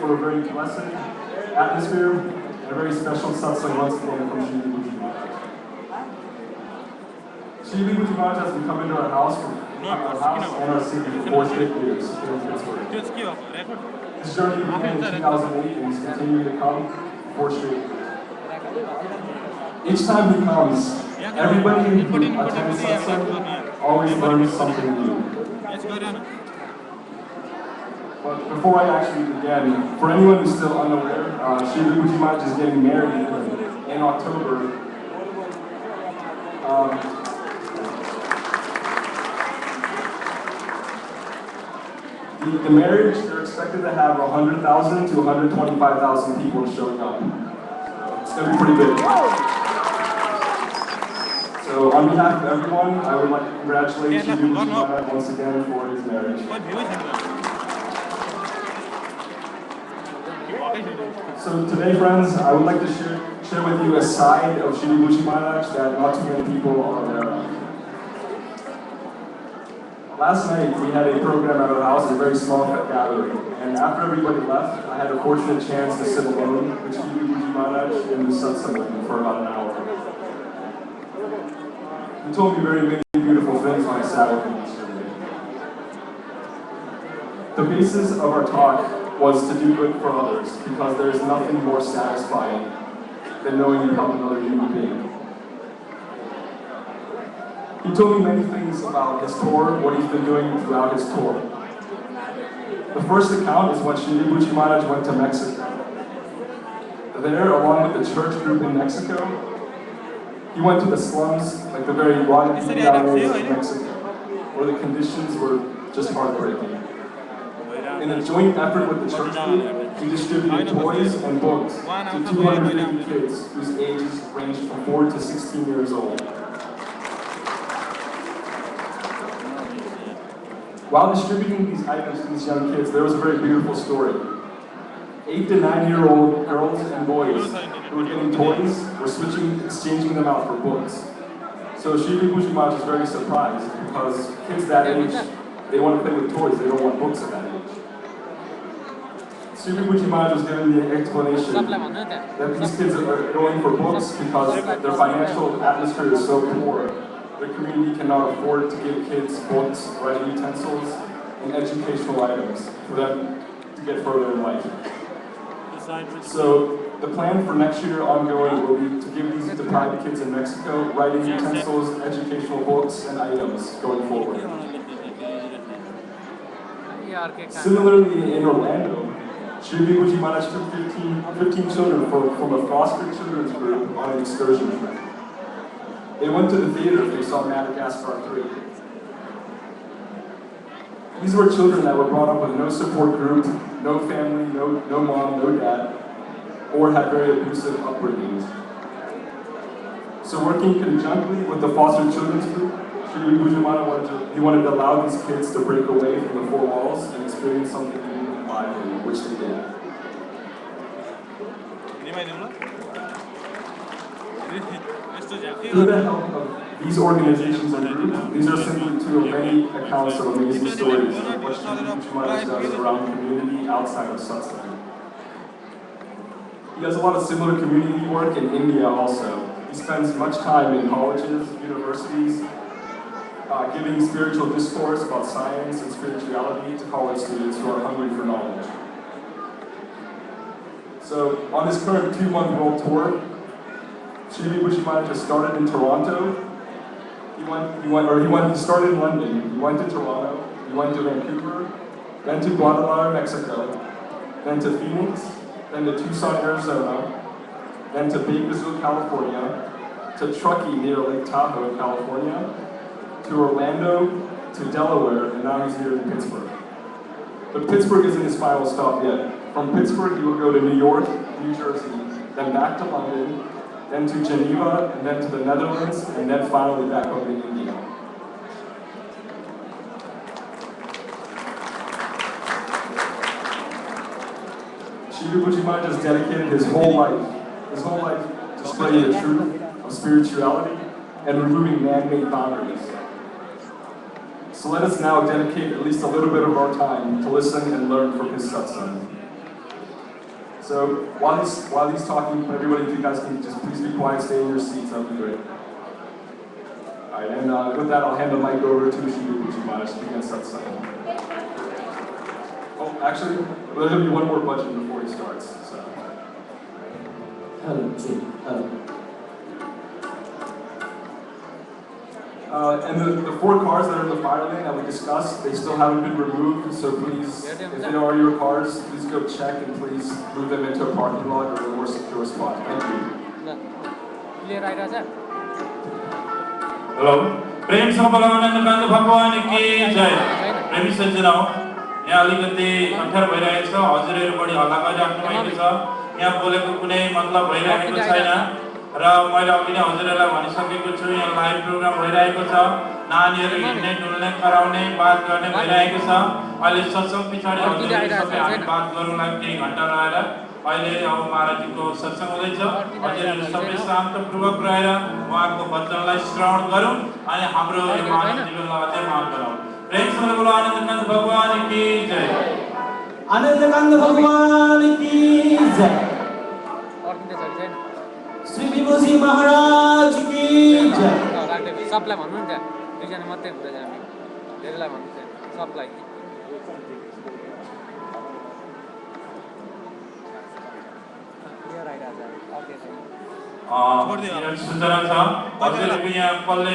For a very blessed atmosphere and a very special satsang once again from Shri Vibhuti Maharaj. Shri Vibhuti Maharaj has been coming to our house and our city for 4 straight years here in Pittsburgh. This journey began in 2008 and he's continuing to come for 4 straight years. Each time he comes, everybody who attends satsang always learns something new. But before I actually begin, for anyone who's still unaware, Shri Vibhuti Maharaj is getting married in October. The marriage, they're expected to have 100,000 to 125,000 people showing up. It's going to be pretty big. So on behalf of everyone, I would like to congratulate Shri Vibhuti Maharaj once again for his marriage. So today, friends, I would like to share with you a side of Shri Vibhuti Maharaj that not too many people are aware of. Last night, we had a program at our house, a very small gathering, and after everybody left, I had a fortunate chance to sit alone with Shri Vibhuti Maharaj in the satsang with him for about an hour. He told me very many beautiful things when I sat with him yesterday. The basis of our talk was to do good for others, because there is nothing more satisfying than knowing you help another human being. He told me many things about his tour, what he's been doing throughout his tour. The first account is when Shri Vibhuti Maharaj went to Mexico. There, along with the church group in Mexico, he went to the slums, like the very rotten areas of Mexico, where the conditions were just heartbreaking. In a joint effort with the church group, he distributed toys and books to 250 kids whose ages ranged from 4 to 16 years old. While distributing these items to these young kids, there was a very beautiful story. 8 to 9-year-old girls and boys who were getting toys were exchanging them out for books. So Shri Vibhuti Maharaj was very surprised because kids that age, they want to play with toys, they don't want books at that age. Shri Vibhuti Maharaj was given the explanation that these kids are going for books because their financial atmosphere is so poor. Their community cannot afford to give kids books, writing utensils, and educational items for them to get further in life. So the plan for next year ongoing will be to give these deprived kids in Mexico writing utensils, educational books, and items going forward. Similarly, in Orlando, Shri Vibhuti Maharaj took 15 children from a foster children's group on an excursion trip. They went to the theater and they saw Madagascar 3. These were children that were brought up with no support group, no family, no mom, no dad, or had very abusive upbringings. So working conjunctly with the foster children's group, Shri Vibhuti Maharaj wanted to allow these kids to break away from the 4 walls and experience something new and lively, which they did. Through the help of these organizations and groups, these are simply 2 of many accounts of amazing stories of what Shri Vibhuti Maharaj does around the community outside of satsang. He does a lot of similar community work in India also. He spends much time in colleges, universities, giving spiritual discourse about science and spirituality to college students who are hungry for knowledge. So on his current 2-month world tour, Shri Vibhuti Maharaj has started in Toronto. He started in London. He went to Toronto. He went to Vancouver, then to Guadalajara, Mexico, then to Phoenix, then to Tucson, Arizona, then to Bakersfield, California, to Truckee near Lake Tahoe, California, to Orlando, to Delaware, and now he's here in Pittsburgh. But Pittsburgh isn't his final stop yet. From Pittsburgh, he will go to New York, New Jersey, then back to London, then to Geneva, and then to the Netherlands, and then finally back home to India. Shri Vibhuti Maharaj has dedicated his whole life to spreading the truth of spirituality and removing man-made boundaries. So let us now dedicate at least a little bit of our time to listen and learn from his satsang. So while he's talking, everybody, if you guys can just please be quiet, stay in your seats, that'd be great. All right, and with that, I'll hand the mic over to Shibu Bujimara. She can start saying. Oh, actually, there's gonna be one more budget before he starts. So. Hello, Jim. Hello. And the 4 cars that are in the fire lane that we discussed, they still haven't been removed, so please, if they are your cars, please go check and please move them into a parking lot or a more secure spot. Thank you. Hello प्रेम सम्बलानन्द कान्त भगवान की जय प्रेमी सज्जनौ यहाँ अलिकति अप्ठ्यारो भइरहेको छ हजुरहरु बढी हल्ला गरिराख्नु भएको छ यहाँ बोलेको कुनै मतलब भइरहेको छैन र मैले अघि नै हजुरहरुलाई भनिसकेको छु यहाँ लाइभ प्रोग्राम भइरहेको छ नानीहरु हिँड्ने डुल्ने कराउने बात गर्ने भइरहेको छ अहिले सत्संग पछाडी हजुरहरु सबै हामी बात गरौँला केही घण्टा रहेर अहिले अब महाराजजीको सत्संग हुँदैछ हजुरहरु सबै शान्तपूर्वक रहेर उहाँको वचनलाई श्रवण गरौँ अनि हाम्रो यो मानव जीवनलाई अझै महान बनाऊ प्रेमसँग बोलो आनन्दकान्त भगवान की जय आनन्दकान्त भगवान की जय श्री विभूजी महाराज की जय सबलाई भन्नु नि त्यहाँ दुईजना मात्रै हुँदैन हामी धेरैलाई भन्नु त्यहाँ सबलाई सूचना छ हजुरहरुको यहाँ कसले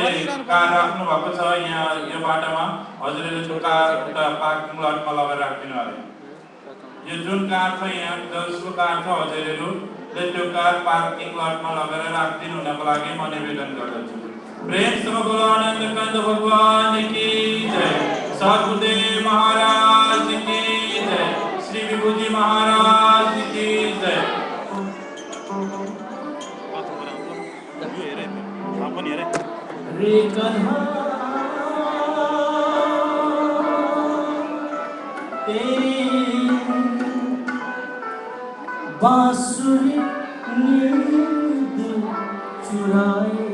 कार राख्नु भएको छ यहाँ यो बाटोमा हजुरहरुले कार एउटा पार्किङ लटमा लगाएर राखिदिनु होला यो जुन कार छ यहाँ जसको कार छ हजुरहरुले त्यो कार पार्किङ लटमा लगाएर राखिदिनु हुनको लागि म निवेदन गर्दछु प्रेमसँग बोलो आनन्दकान्त भगवान की जय सद्गुरुदेव महाराज की जय श्री विभूजी महाराज की जय रे कन्हा तेरी बांसुरी नींद चुराए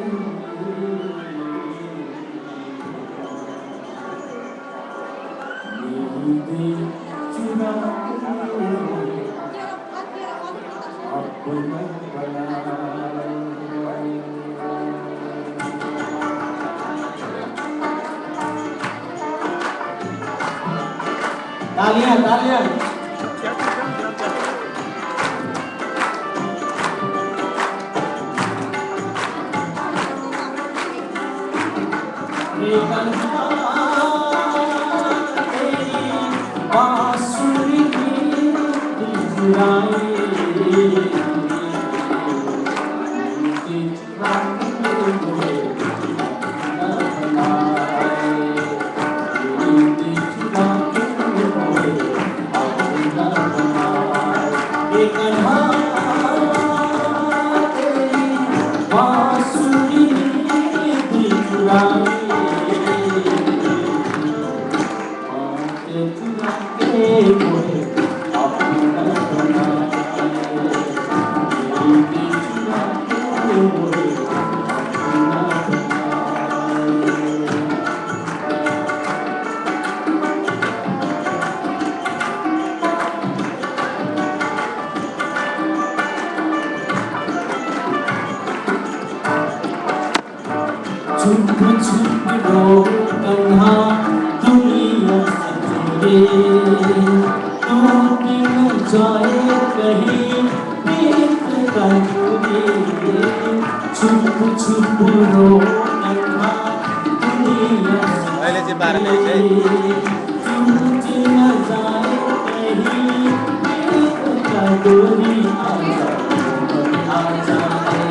नींद चुराए अपना तालियां तालियां रे कन्हा तेरी बांसुरी नींद चुराए छुप छुप रो कन्हा दुनिया सजरे तू दिन जाए कहीं प्रीत का डोरे छुप छुप रो कन्हा दुनिया सजरे तू दिन जाए कहीं प्रीत का डोरी आ जाए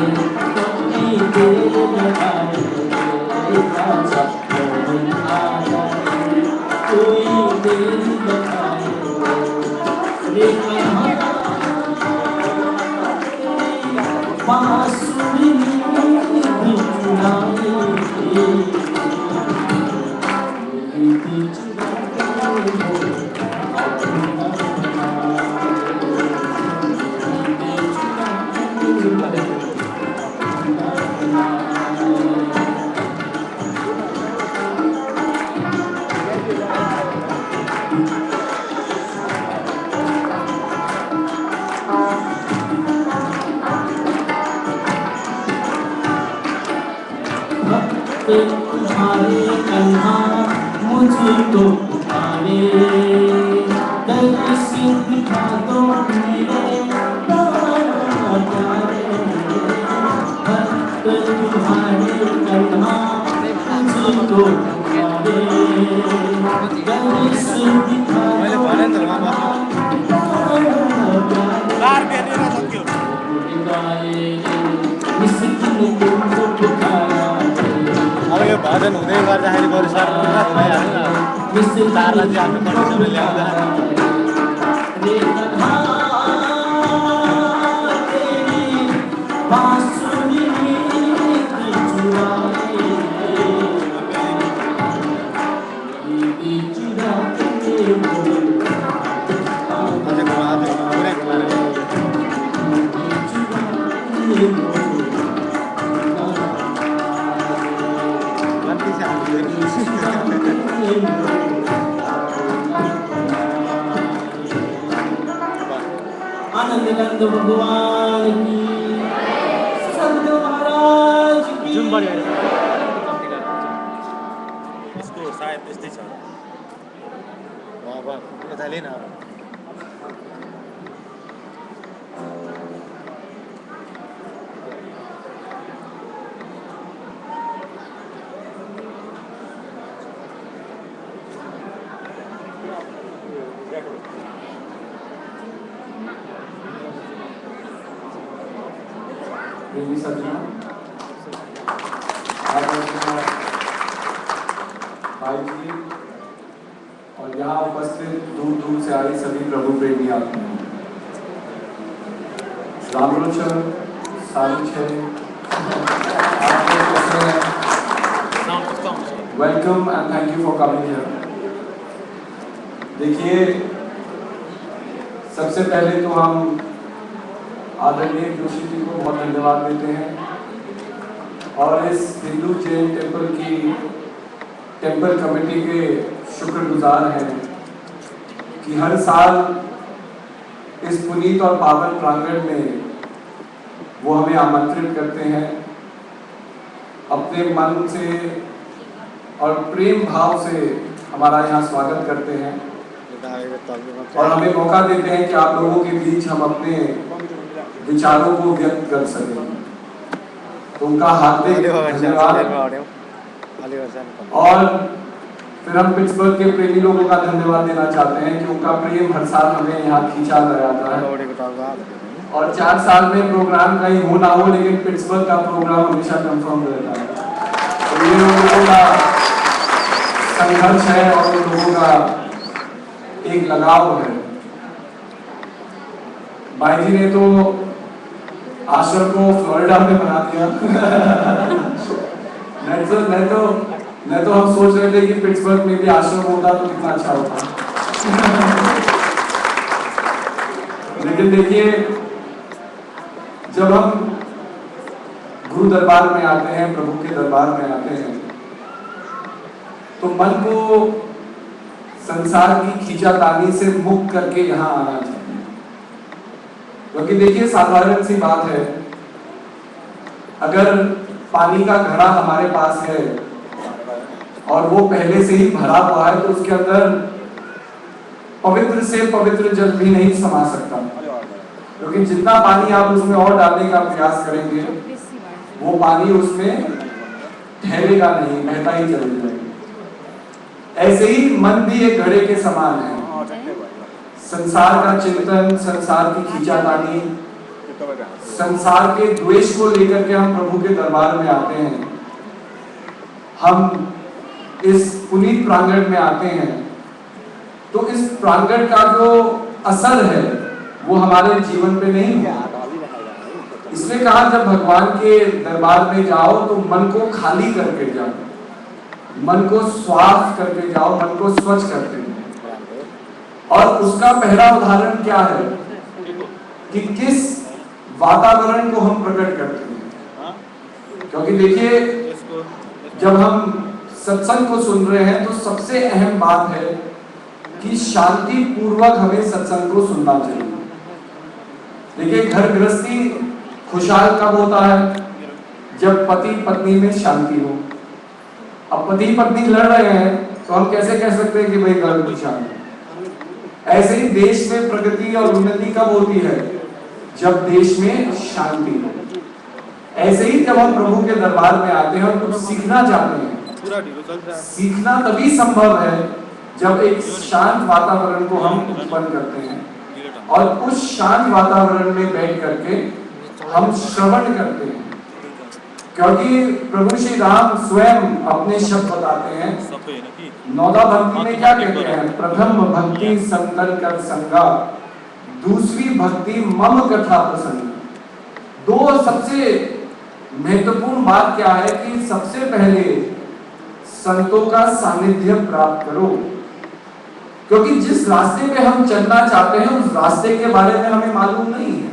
कभी देर लगाए कोई देर लगाए रे कन्हा बांसुरी नींद चुराए नींद चुराए तुम्हारे कन्हा मुझको पुकारे दर्शन दिखा दो मेरे प्राण प्यारे भक्त तुम्हारे कन्हा मुझको पुकारे दर्शन दिखा दो अब यो भजन हुँदै गर्दाखेरि बरु सर पुरा भइहाल्यो न तारलाई चाहिँ आफ्नो कन्डिसनले ल्याउँदा आनंद भगवान की संत महाराज की जुम बढ्यो उसको सायद त्यस्तै छ अब यता लिन प्रेमी सज्जनों, भाई जी और यहाँ उपस्थित दूर दूर से आए सभी प्रभु प्रेमी आते हैं। Ramlochan welcome and thank you for coming here. देखिए, सबसे पहले तो हम आदरणीय जोशी जी को बहुत धन्यवाद देते हैं और इस हिंदू जैन टेम्पल की टेम्पल कमेटी के शुक्रगुजार हैं कि हर साल इस पुनीत और पावन प्रांगण में वो हमें आमंत्रित करते हैं, अपने मन से और प्रेम भाव से हमारा यहाँ स्वागत करते हैं और हमें मौका देते हैं कि आप लोगों के बीच हम अपने विचारों को व्यक्त कर सकें। तो उनका हार्दिक धन्यवाद और फिर हम पिट्सबर्ग के प्रेमी लोगों का धन्यवाद देना चाहते हैं कि उनका प्रेम हर साल हमें यहाँ खींचा जाता है और 4 साल में प्रोग्राम कहीं हो ना हो लेकिन पिट्सबर्ग का प्रोग्राम हमेशा कंफर्म रहता है। तो ये लोगों का संघर्ष है और उन लोगों का एक लगाव है। भाई जी ने तो आश्रम को फ्लोरिडा में बना दिया। नहीं तो हम सोच रहे थे कि पिट्सबर्ग में भी आश्रम होता तो कितना अच्छा होता। लेकिन देखिए, जब हम गुरु दरबार में आते हैं, प्रभु के दरबार में आते हैं, तो मन को संसार की खींचातानी से मुक्त करके यहाँ आना चाहिए। क्योंकि देखिए, साधारण सी बात है, अगर पानी का घड़ा हमारे पास है और वो पहले से ही भरा हुआ है तो उसके अंदर पवित्र से पवित्र जल भी नहीं समा सकता, क्योंकि जितना पानी आप उसमें और डालने का प्रयास करेंगे वो पानी उसमें ठहरेगा नहीं, बहता ही चले जाएगा। ऐसे ही मन भी एक घड़े के समान है। संसार का चिंतन, संसार की खींचातानी, संसार के द्वेष को लेकर के हम प्रभु के दरबार में आते हैं, हम इस पुनीत प्रांगण में आते हैं, तो इस प्रांगण का जो असर है वो हमारे जीवन पे नहीं हुआ। इसलिए कहा, जब भगवान के दरबार में जाओ तो मन को खाली करके जाओ, मन को साफ करके जाओ, मन को स्वच्छ करके जाओ। और उसका पहला उदाहरण क्या है कि किस वातावरण को हम प्रकट करते हैं। क्योंकि देखिए, जब हम सत्संग को सुन रहे हैं तो सबसे अहम बात है कि शांति पूर्वक हमें सत्संग को सुनना चाहिए। देखिए, घर गृहस्थी खुशहाल कब होता है? जब पति पत्नी में शांति हो, पति पत्नी लड़ रहे हैं तो हम कैसे कह सकते हैं कि भाई घर की शांति। ऐसे ही देश में प्रगति और उन्नति कब होती है? जब देश में शांति हो। ऐसे ही जब हम प्रभु के दरबार में आते हैं और कुछ सीखना चाहते हैं, सीखना तभी संभव है जब एक शांत वातावरण को हम उत्पन्न करते हैं और उस शांत वातावरण में बैठ करके हम श्रवण करते हैं। क्योंकि प्रभु श्री राम स्वयं अपने शब्द बताते हैं, नौदा भक्ति में क्या कहते हैं? प्रथम भक्ति संतन कर संगा, दूसरी भक्ति मम कथा प्रसंग। दो सबसे महत्वपूर्ण बात क्या है कि सबसे पहले संतों का सानिध्य प्राप्त करो, क्योंकि जिस रास्ते पे हम चलना चाहते हैं उस रास्ते के बारे में हमें मालूम नहीं है।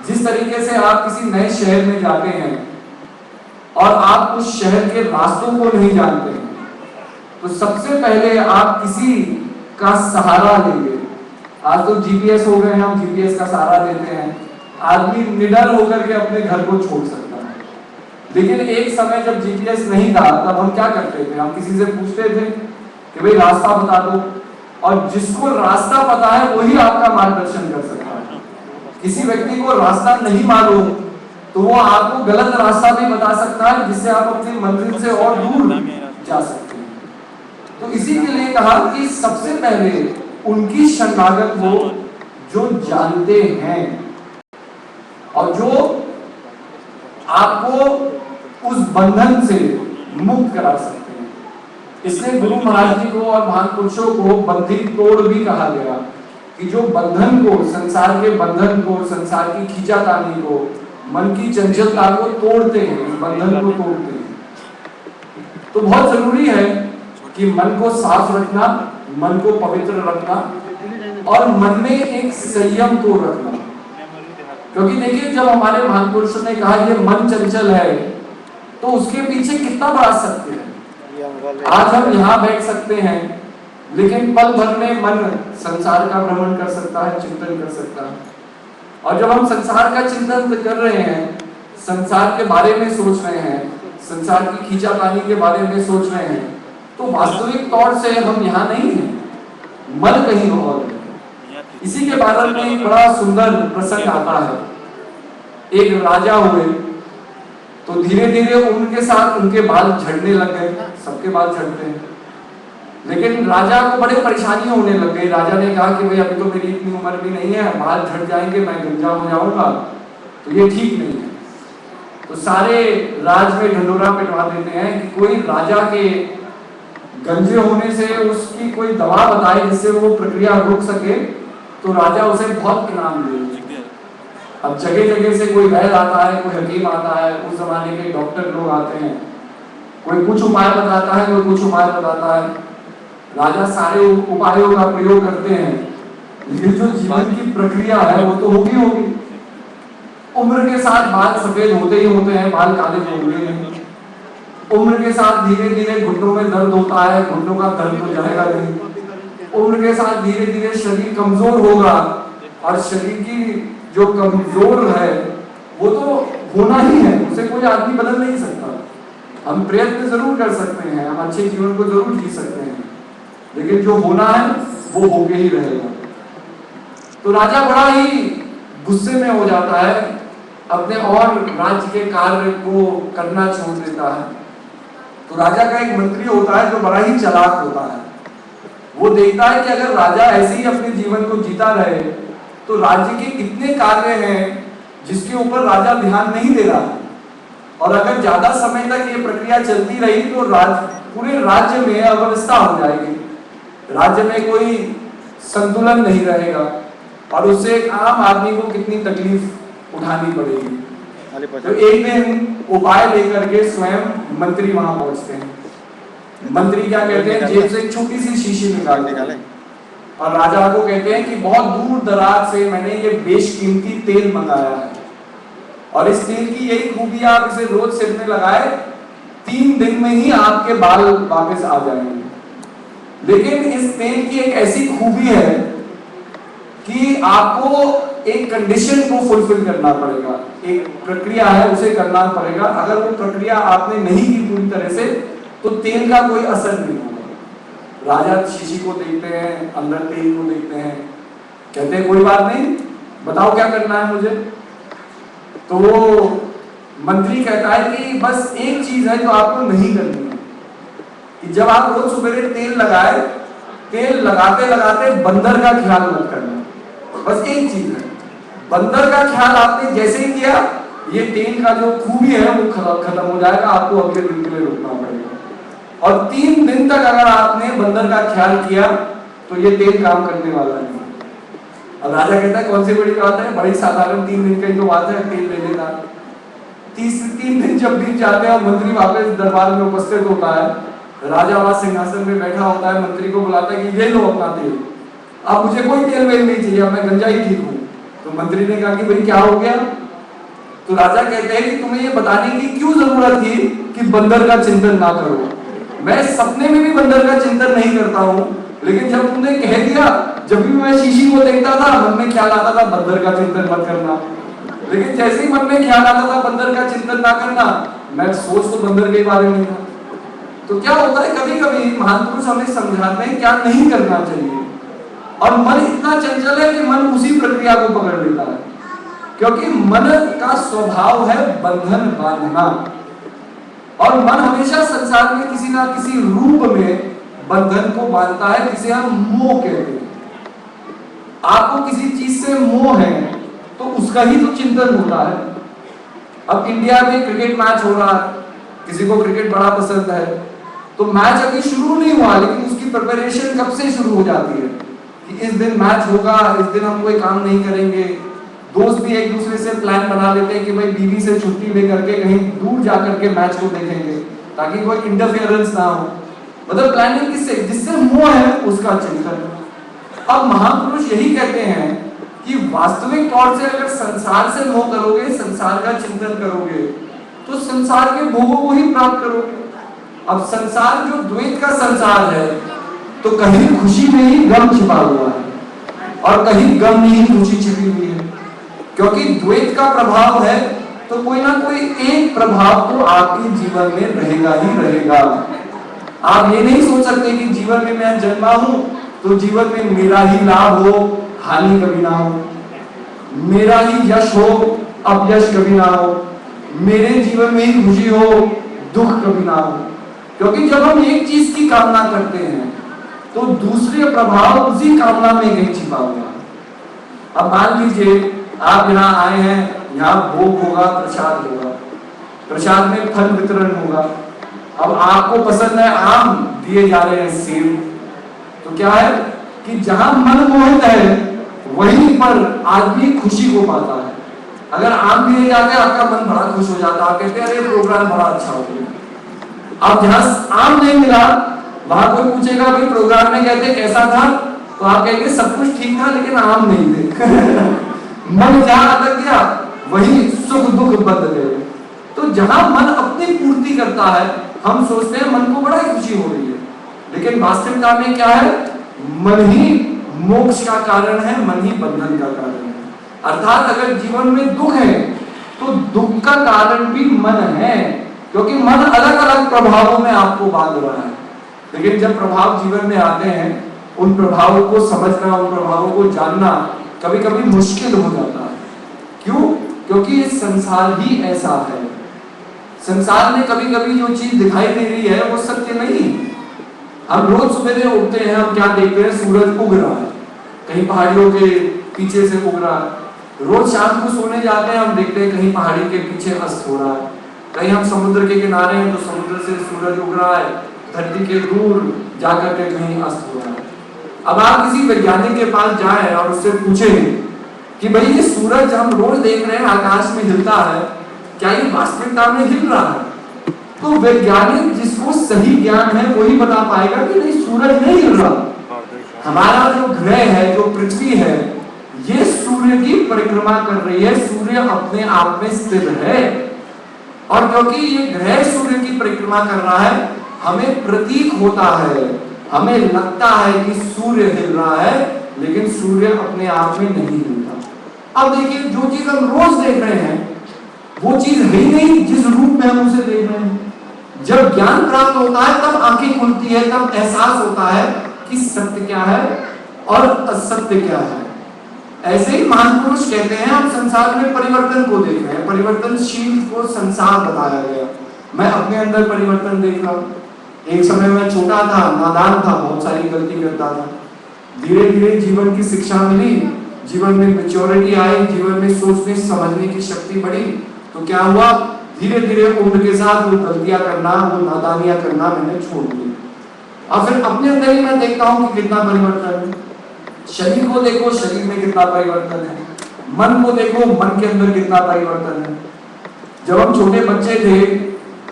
जिस तरीके से आप किसी नए शहर में जाते हैं और आप उस शहर के रास्तों को नहीं जानते हैं, तो सबसे पहले आप किसी का सहारा लेंगे। आज तो जीपीएस हो गए हैं, हम जीपीएस का सहारा लेते हैं। आदमी निडर होकर के अपने घर को छोड़ सकता है, लेकिन एक समय जब जीपीएस नहीं था तब हम क्या करते थे? हम किसी से पूछते थे कि भाई रास्ता बता दो, और जिसको रास्ता पता है वही आपका मार्गदर्शन कर सकता है। किसी व्यक्ति को रास्ता नहीं मालूम तो वो आपको गलत रास्ता भी बता सकता है, जिससे आप अपनी मंजिल से और दूर जा सकते हैं। तो इसी के लिए कहा कि सबसे पहले उनकी शरणागत हो जो जानते हैं और जो आपको उस बंधन से मुक्त करा सकते हैं। इसलिए गुरु महाराज जी को और महान पुरुषों को बंधी तोड़ भी कहा गया, कि जो बंधन को, संसार के बंधन को, संसार की खींचातानी को, मन की चंचलता को तोड़ते हैं, बंधन को तोड़ते हैं। तो बहुत जरूरी है कि मन को साफ रखना, मन को पवित्र रखना और मन में एक संयम को रखना। क्योंकि देखिए, जब हमारे महान पुरुषों ने कहा ये मन चंचल है, तो उसके पीछे कितना बड़ा सत्य है। आज हम यहाँ बैठ सकते हैं, लेकिन पल भर में मन संसार का भ्रमण कर सकता है, चिंतन कर सकता है। और जब हम संसार का चिंतन कर रहे हैं, संसार के बारे में सोच रहे हैं, संसार की खींचातानी के बारे में सोच रहे हैं, तो वास्तविक तौर से हम यहाँ नहीं हैं, मन कहीं और है। इसी के बारे में एक बड़ा सुंदर प्रसंग आता है। एक राजा हुए, तो धीरे धीरे उनके साथ उनके बाल झड़ने लग गए। सबके बाल झड़ते हैं, लेकिन राजा को बड़े परेशानी होने लग गई। राजा ने कहा कि भाई अभी तो मेरी इतनी उम्र भी नहीं है, बाल झड़ जाएंगे, मैं गंजा हो जाऊंगा, तो ये ठीक नहीं है। तो सारे राज में ढंढोरा पिटवा देते हैं कि कोई राजा के गंजे होने से उसकी कोई दवा बताए जिससे वो प्रक्रिया रुक सके, तो राजा उसे बहुत इनाम दे। अब जगह जगह से कोई वैद्य आता है, कोई हकीम आता है, उस जमाने के डॉक्टर लोग आते हैं, कोई कुछ उपाय बताता है, कोई कुछ उपाय बताता है। राजा सारे उपायों का प्रयोग करते हैं, लेकिन जो जीवन की प्रक्रिया है वो तो होगी। उम्र के साथ बाल सफेद होते ही होते हैं, बाल काले होंगे नहीं। उम्र के साथ धीरे धीरे घुटनों में दर्द होता है, घुटनों का दर्द तो जाएगा नहीं। उम्र के साथ धीरे धीरे शरीर कमजोर होगा, और शरीर की जो कमजोर है वो तो होना ही है, उसे कोई आदमी बदल नहीं सकता। हम प्रयत्न जरूर कर सकते हैं, हम अच्छे जीवन को जरूर जी सकते हैं, लेकिन जो होना है वो होके ही रहेगा। तो राजा बड़ा ही गुस्से में हो जाता है, अपने और राज्य के कार्य को करना छोड़ देता है। तो राजा का एक मंत्री होता है जो बड़ा ही चालाक होता है। वो देखता है कि अगर राजा ऐसे ही अपने जीवन को जीता रहे तो राज्य के कितने कार्य हैं जिसके ऊपर राजा ध्यान नहीं दे रहा, और अगर ज्यादा समय तक ये प्रक्रिया चलती रही तो पूरे राज्य में अव्यवस्था हो जाएगी, राज्य में कोई संतुलन नहीं रहेगा, और उससे एक आम आदमी को कितनी तकलीफ उठानी पड़ेगी। तो एक दिन उपाय लेकर के स्वयं मंत्री वहां पहुंचते हैं। मंत्री क्या कहते हैं, जेब से एक छोटी सी शीशी निकाले और राजा को कहते हैं कि बहुत दूर दराज से मैंने ये बेशकीमती तेल मंगाया है, और इस तेल की यही खूबी, आप इसे रोज सिर में लगाए, 3 दिन में ही आपके बाल वापस आ जाएंगे। लेकिन इस तेल की एक ऐसी खूबी है कि आपको एक कंडीशन को फुलफिल करना पड़ेगा, एक प्रक्रिया है उसे करना पड़ेगा। अगर वो प्रक्रिया आपने नहीं की पूरी तरह से, तो तेल का कोई असर नहीं होगा। राजा शीशी को देखते हैं, अंदर तेल को देखते हैं, कहते हैं कोई बात नहीं, बताओ क्या करना है मुझे। तो वो मंत्री कहता है कि बस एक चीज है जो आपको नहीं करनी है, कि जब आप रोज सवेरे तेल लगाए, तेल लगाते लगाते बंदर का ख्याल मत करना। बस एक चीज है, बंदर का ख्याल आपने जैसे ही किया, ये तेल का जो खूबी है वो खत्म हो जाएगा, आपको अगले दिन के लिए रुकना पड़ेगा। और 3 दिन तक अगर आपने बंदर का ख्याल किया तो ये तेल काम करने वाला नहीं। अब राजा कहता है कौन सी बड़ी बात है, बड़ी साधारण 3 दिन की तो बात है, तेल ले लेना। 3 दिन जब बीत जाते हैं और मंत्री वापस दरबार में उपस्थित होता है, राजा वहां सिंहासन में बैठा होता है, मंत्री को बुलाता है कि ले लो अपना तेल, अब मुझे कोई तेल वेल नहीं चाहिए, मैं गंजा ही ठीक हूँ। तो मंत्री ने कहा कि भाई क्या हो गया। तो राजा कहते हैं कि तुम्हें ये बताने की क्यों जरूरत थी कि बंदर का चिंतन ना करो। मैं सपने में भी बंदर का चिंतन नहीं करता हूँ, लेकिन जब तुमने कह दिया, जब भी मैं शीशी को देखता था मन में ख्याल आता था बंदर का चिंतन मत करना, लेकिन जैसे ही मन में ख्याल आता था बंदर का चिंतन ना करना, मैं सोच तो बंदर के बारे में था। तो क्या होता है, कभी कभी महान पुरुष हमें समझाते हैं क्या नहीं करना चाहिए, और मन इतना चंचल है कि मन उसी प्रक्रिया को पकड़ लेता है, क्योंकि मन का स्वभाव है बंधन बांधना, और मन हमेशा संसार में किसी ना किसी रूप में बंधन को बांधता है, जिसे हम मोह कहते हैं। आपको किसी चीज से मोह है तो उसका ही तो चिंतन होता है। अब इंडिया में क्रिकेट मैच हो रहा है, किसी को क्रिकेट बड़ा पसंद है, तो मैच अभी शुरू नहीं हुआ, लेकिन उसकी प्रिपरेशन कब से शुरू हो जाती है कि इस दिन मैच होगा, इस दिन हम कोई काम नहीं करेंगे। दोस्त भी एक दूसरे से प्लान बना लेते हैं कि भाई बीवी से छुट्टी लेकर के कहीं दूर जाकर के मैच को देखेंगे, ताकि कोई इंटरफेरेंस ना हो। मतलब प्लानिंग किससे, जिससे मोह है उसका चिंतन। अब महापुरुष यही कहते हैं कि वास्तविक तौर से अगर संसार से मोह करोगे, संसार का चिंतन करोगे, तो संसार के भोगों को ही प्राप्त करोगे। अब संसार जो द्वैत का संसार है, तो कहीं खुशी में ही गम छिपा हुआ है, और कहीं गम में ही खुशी छिपी हुई है। क्योंकि द्वैत का प्रभाव है, तो कोई ना कोई एक प्रभाव तो आपके जीवन में रहेगा ही रहेगा। आप ये नहीं सोच सकते कि जीवन में मैं जन्मा हूं तो जीवन में मेरा ही लाभ हो, हानि कभी ना हो, मेरा ही यश हो, अपयश कभी ना हो, मेरे जीवन में ही खुशी हो, दुख कभी ना हो। क्योंकि जब हम एक चीज की कामना करते हैं तो दूसरे प्रभाव उसी कामना में कहीं छिपा हुआ है। अब मान लीजिए आप यहाँ आए हैं, यहाँ भोग होगा, प्रसाद होगा, प्रसाद में फल वितरण होगा। अब आपको पसंद है आम, दिए जा रहे हैं सेब, तो क्या है कि जहां मन मोहित है वहीं पर आदमी खुशी को पाता है। अगर आम दिए जाते हैं आपका मन बड़ा खुश हो जाता है, आप कहते हैं अरे प्रोग्राम बड़ा अच्छा हो गया। अब जहां आम नहीं मिला, वहां कोई पूछेगा भाई प्रोग्राम में कहते कैसा था, तो आप कहेंगे सब कुछ ठीक था लेकिन आम नहीं थे। मन जहां अटक गया वही सुख दुख बंध गए। तो जहां मन अपनी पूर्ति करता है, हम सोचते हैं मन को बड़ा खुशी हो रही है, लेकिन वास्तविकता में क्या है, मन ही मोक्ष का कारण है, मन ही बंधन का कारण है। अर्थात अगर जीवन में दुख है तो दुख का कारण भी मन है, क्योंकि मन अलग अलग प्रभावों में आपको बांध रहा है। लेकिन जब प्रभाव जीवन में आते हैं, उन प्रभावों को समझना, उन प्रभावों को जानना कभी कभी मुश्किल हो जाता है। क्यों? क्योंकि ये संसार ही ऐसा है। संसार में कभी कभी जो चीज दिखाई दे रही है वो सत्य नहीं। हम रोज सुबह उठते हैं, हम क्या देखते हैं, सूरज उग रहा है, कहीं पहाड़ियों के पीछे से उग रहा है। रोज शाम को सोने जाते हैं, हम देखते हैं कहीं पहाड़ी के पीछे अस्त हो रहा है, कहीं हम समुद्र के किनारे हैं तो समुद्र से सूरज उग रहा है, धरती के दूर जाकर के कहीं अस्त हो रहा है। अब आप किसी वैज्ञानिक के पास जाएं और उससे पूछें कि भाई ये सूरज हम रोज देख रहे हैं आकाश में हिलता है, क्या ये वास्तविकता में हिल रहा है? तो वैज्ञानिक जिसको सही ज्ञान है वही बता पाएगा कि नहीं, सूरज नहीं हिल रहा। हमारा जो ग्रह है, जो पृथ्वी है, ये सूर्य की परिक्रमा कर रही है, सूर्य अपने आप में स्थिर है। और क्योंकि ये ग्रह सूर्य की परिक्रमा कर रहा है, हमें प्रतीक होता है, हमें लगता है कि सूर्य हिल रहा है, लेकिन सूर्य अपने आप में नहीं हिलता। अब देखिए, जो चीज हम रोज देख रहे हैं वो चीज है ही नहीं जिस रूप में हम उसे देख रहे हैं। जब ज्ञान प्राप्त होता है तब आंखें खुलती है, तब एहसास होता है कि सत्य क्या है और असत्य क्या है। ऐसे ही महान पुरुष कहते हैं हम संसार में परिवर्तन को देख रहे हैं, परिवर्तनशील को संसार बताया गया। मैं अपने अंदर परिवर्तन देख रहा हूँ। एक समय में छोटा था, नादान था, बहुत सारी गलती करता था। धीरे धीरे जीवन की शिक्षा मिली, जीवन में मैच्योरिटी आई, जीवन में सोचने समझने की शक्ति बढ़ी, तो क्या हुआ, धीरे धीरे उम्र के साथ वो गलतियां करना, वो नादानियां करना मैंने छोड़ दी। और फिर अपने अंदर ही मैं देखता हूँ कि कितना परिवर्तन है। शरीर को देखो, शरीर में कितना परिवर्तन है। मन को देखो, मन के अंदर कितना परिवर्तन है। जब हम छोटे बच्चे थे,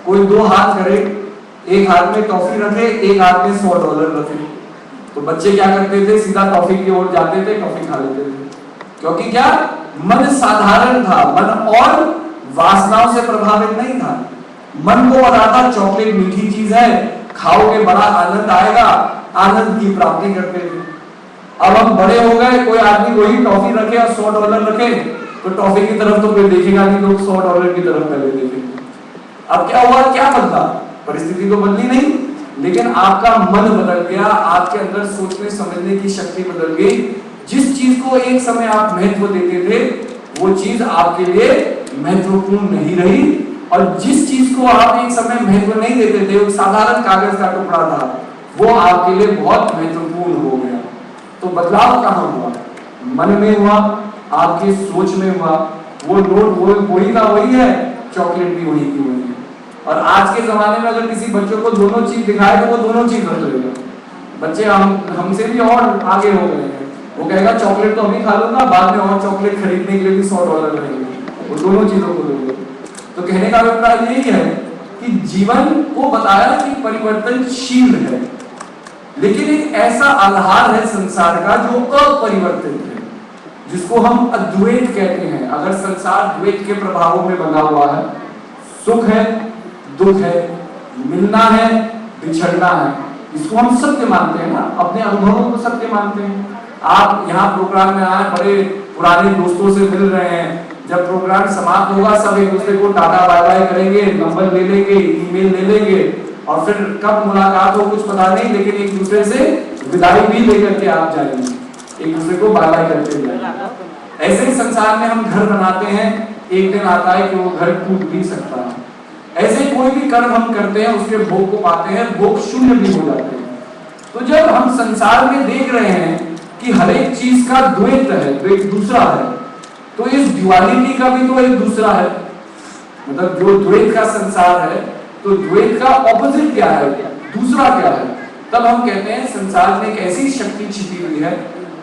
कोई दो हाथ करे, एक हाथ में टॉफी रखे, एक हाथ में $100 रखे, तो बच्चे क्या करते थे, सीधा टॉफी की ओर जाते थे, टॉफी खा लेते थे। क्योंकि क्या, मन साधारण था, मन और वासनाओं से प्रभावित नहीं था। मन को पता था चॉकलेट मीठी चीज है, खाओगे बड़ा आनंद आएगा, आनंद की प्राप्ति करते थे। अब हम बड़े हो गए, कोई आदमी वही टॉफी रखे और $100 रखे, तो टॉफी की तरफ तो कोई देखेगा नहीं, लोग $100 की तरफ पहले देखेंगे। अब क्या हुआ, क्या बदला, परिस्थिति तो बदली नहीं, लेकिन आपका मन बदल गया, आपके अंदर सोचने समझने की शक्ति बदल गई। जिस चीज को एक समय आप महत्व देते थे, वो चीज आपके लिए महत्वपूर्ण नहीं रही, और जिस चीज को आप एक समय महत्व नहीं देते थे, वो साधारण कागज का टुकड़ा था, वो आपके लिए बहुत महत्वपूर्ण हो गया। तो बदलाव कहाँ हुआ, मन में हुआ, आपकी सोच में हुआ। वो नोट वही का वही है, चॉकलेट भी वही की वही है। और आज के जमाने में अगर किसी बच्चों को दोनों चीज दिखाए तो वो दोनों चीज रख लेगा। बच्चे हमसे भी और आगे हो गए हैं। वो कहेगा चॉकलेट तो अभी खा लूंगा, बाद में और चॉकलेट खरीदने के लिए भी $100 लगेंगे, वो दोनों चीजों को लोगे। तो कहने का अभिप्राय यही है कि जीवन को बताया कि परिवर्तनशील है, लेकिन एक ऐसा आधार है संसार का जो अपरिवर्तित है, जिसको हम अद्वैत कहते हैं। अगर संसार द्वैत के प्रभावों में बंधा हुआ है, सुख है, दुख है, मिलना है, बिछड़ना है, इसको हम सत्य मानते हैं ना, अपने अनुभवों को सत्य मानते हैं। आप यहाँ प्रोग्राम में आए, बड़े पुराने दोस्तों से मिल रहे हैं, जब प्रोग्राम समाप्त होगा सब एक दूसरे को टाटा बाय बाय करेंगे, नंबर ले लेंगे, ईमेल ले लेंगे, और फिर कब मुलाकात हो कुछ पता नहीं, लेकिन एक दूसरे से विदाई भी लेकर के आप जाएंगे, एक दूसरे को बाय बाय करते जाएंगे। ऐसे ही संसार में हम घर बनाते हैं, एक दिन आता है कि वो घर टूट भी सकता है। ऐसे कोई भी कर्म हम करते हैं, उसके भोग को पाते हैं, भोग शून्य भी हो जाते हैं। तो जब हम संसार में देख रहे हैं कि हर एक चीज का द्वैत है, द्वैत दूसरा है, तो इस ड्युअलिटी का भी तो एक दूसरा है। मतलब जो द्वैत का संसार है, तो द्वैत का ऑपोजिट क्या है, दूसरा क्या है। तब हम कहते हैं संसार में एक ऐसी शक्ति छिपी हुई है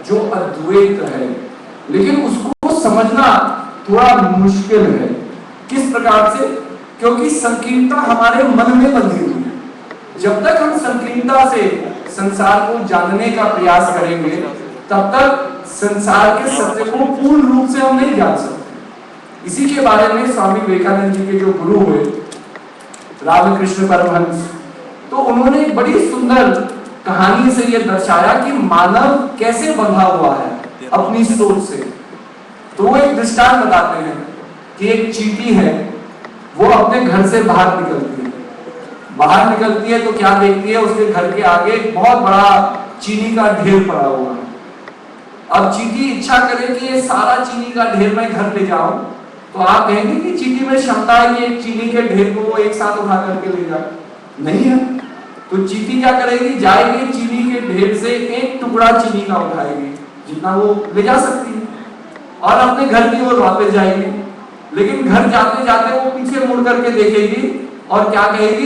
जो अद्वैत है, लेकिन उसको समझना थोड़ा मुश्किल है। किस प्रकार से, क्योंकि संकीर्णता हमारे मन में बंधी हुई है। जब तक हम संकीर्णता से संसार को जानने का प्रयास करेंगे, तब तक संसार के सत्य को पूर्ण रूप से हम नहीं जान सकते। इसी के बारे में स्वामी विवेकानंद जी के जो गुरु हुए रामकृष्ण परमहंस, तो उन्होंने एक बड़ी सुंदर कहानी से यह दर्शाया कि मानव कैसे बंधा हुआ है अपनी सोच से। तो वो एक दृष्टांत बताते हैं कि एक चींटी है, वो अपने घर से बाहर निकलती है। बाहर निकलती है तो क्या देखती है, उसके घर के आगे बहुत बड़ा चीनी का ढेर पड़ा हुआ है। अब चींटी इच्छा करे कि ये सारा चीनी का ढेर मैं घर ले जाऊं, तो आप कहेंगे कि चींटी में क्षमता है कि एक चीनी के ढेर को वो एक साथ उठा करके ले जाए? नहीं है। तो चींटी क्या करेगी, जाएगी चीनी के ढेर से एक टुकड़ा चीनी का उठाएगी, जितना वो ले जा सकती है, और अपने घर की ओर वापस जाएगी। लेकिन घर जाते जाते वो पीछे मुड़ करके देखेगी और क्या कहेगी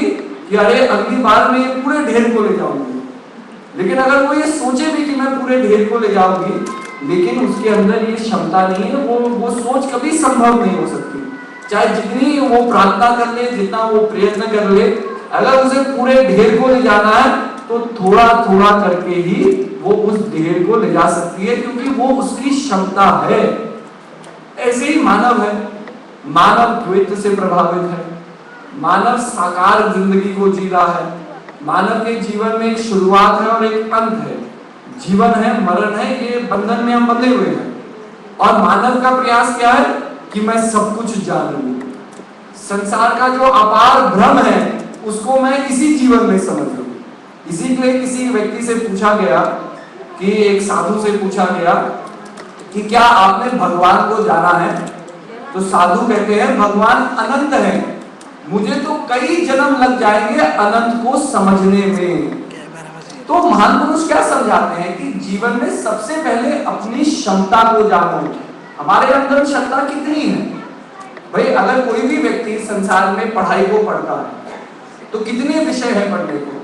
कि अरे अगली बार मैं ये पूरे ढेर को ले जाऊंगी। लेकिन अगर वो ये सोचे भी कि मैं पूरे ढेर को ले जाऊंगी, लेकिन उसके अंदर ये क्षमता नहीं है, वो सोच कभी संभव नहीं हो सकती। चाहे जितनी वो प्रार्थना कर ले, जितना वो प्रयत्न कर ले, अगर उसे पूरे ढेर को ले जाना है तो थोड़ा थोड़ा करके ही वो उस ढेर को ले जा सकती है, क्योंकि वो उसकी क्षमता है। ऐसे ही मानव है, मानव द्वैत से प्रभावित है, मानव साकार जिंदगी को जी रहा है। मानव के जीवन में एक शुरुआत है और एक अंत है, जीवन है, मरण है, ये बंधन में हम बंधे हुए हैं। और मानव का प्रयास क्या है कि मैं सब कुछ जान लूं। संसार का जो अपार भ्रम है उसको मैं इसी जीवन में समझ लूं। इसी के लिए किसी व्यक्ति से पूछा गया कि एक साधु से पूछा गया कि क्या आपने भगवान को जाना है? तो साधु कहते हैं भगवान अनंत है, मुझे तो कई जन्म लग जाएंगे अनंत को समझने में। तो महान पुरुष क्या समझाते हैं कि जीवन में सबसे पहले अपनी क्षमता को जानो, हमारे अंदर क्षमता कितनी है। भाई अगर कोई भी व्यक्ति संसार में पढ़ाई को पढ़ता है तो कितने विषय है पढ़ने को।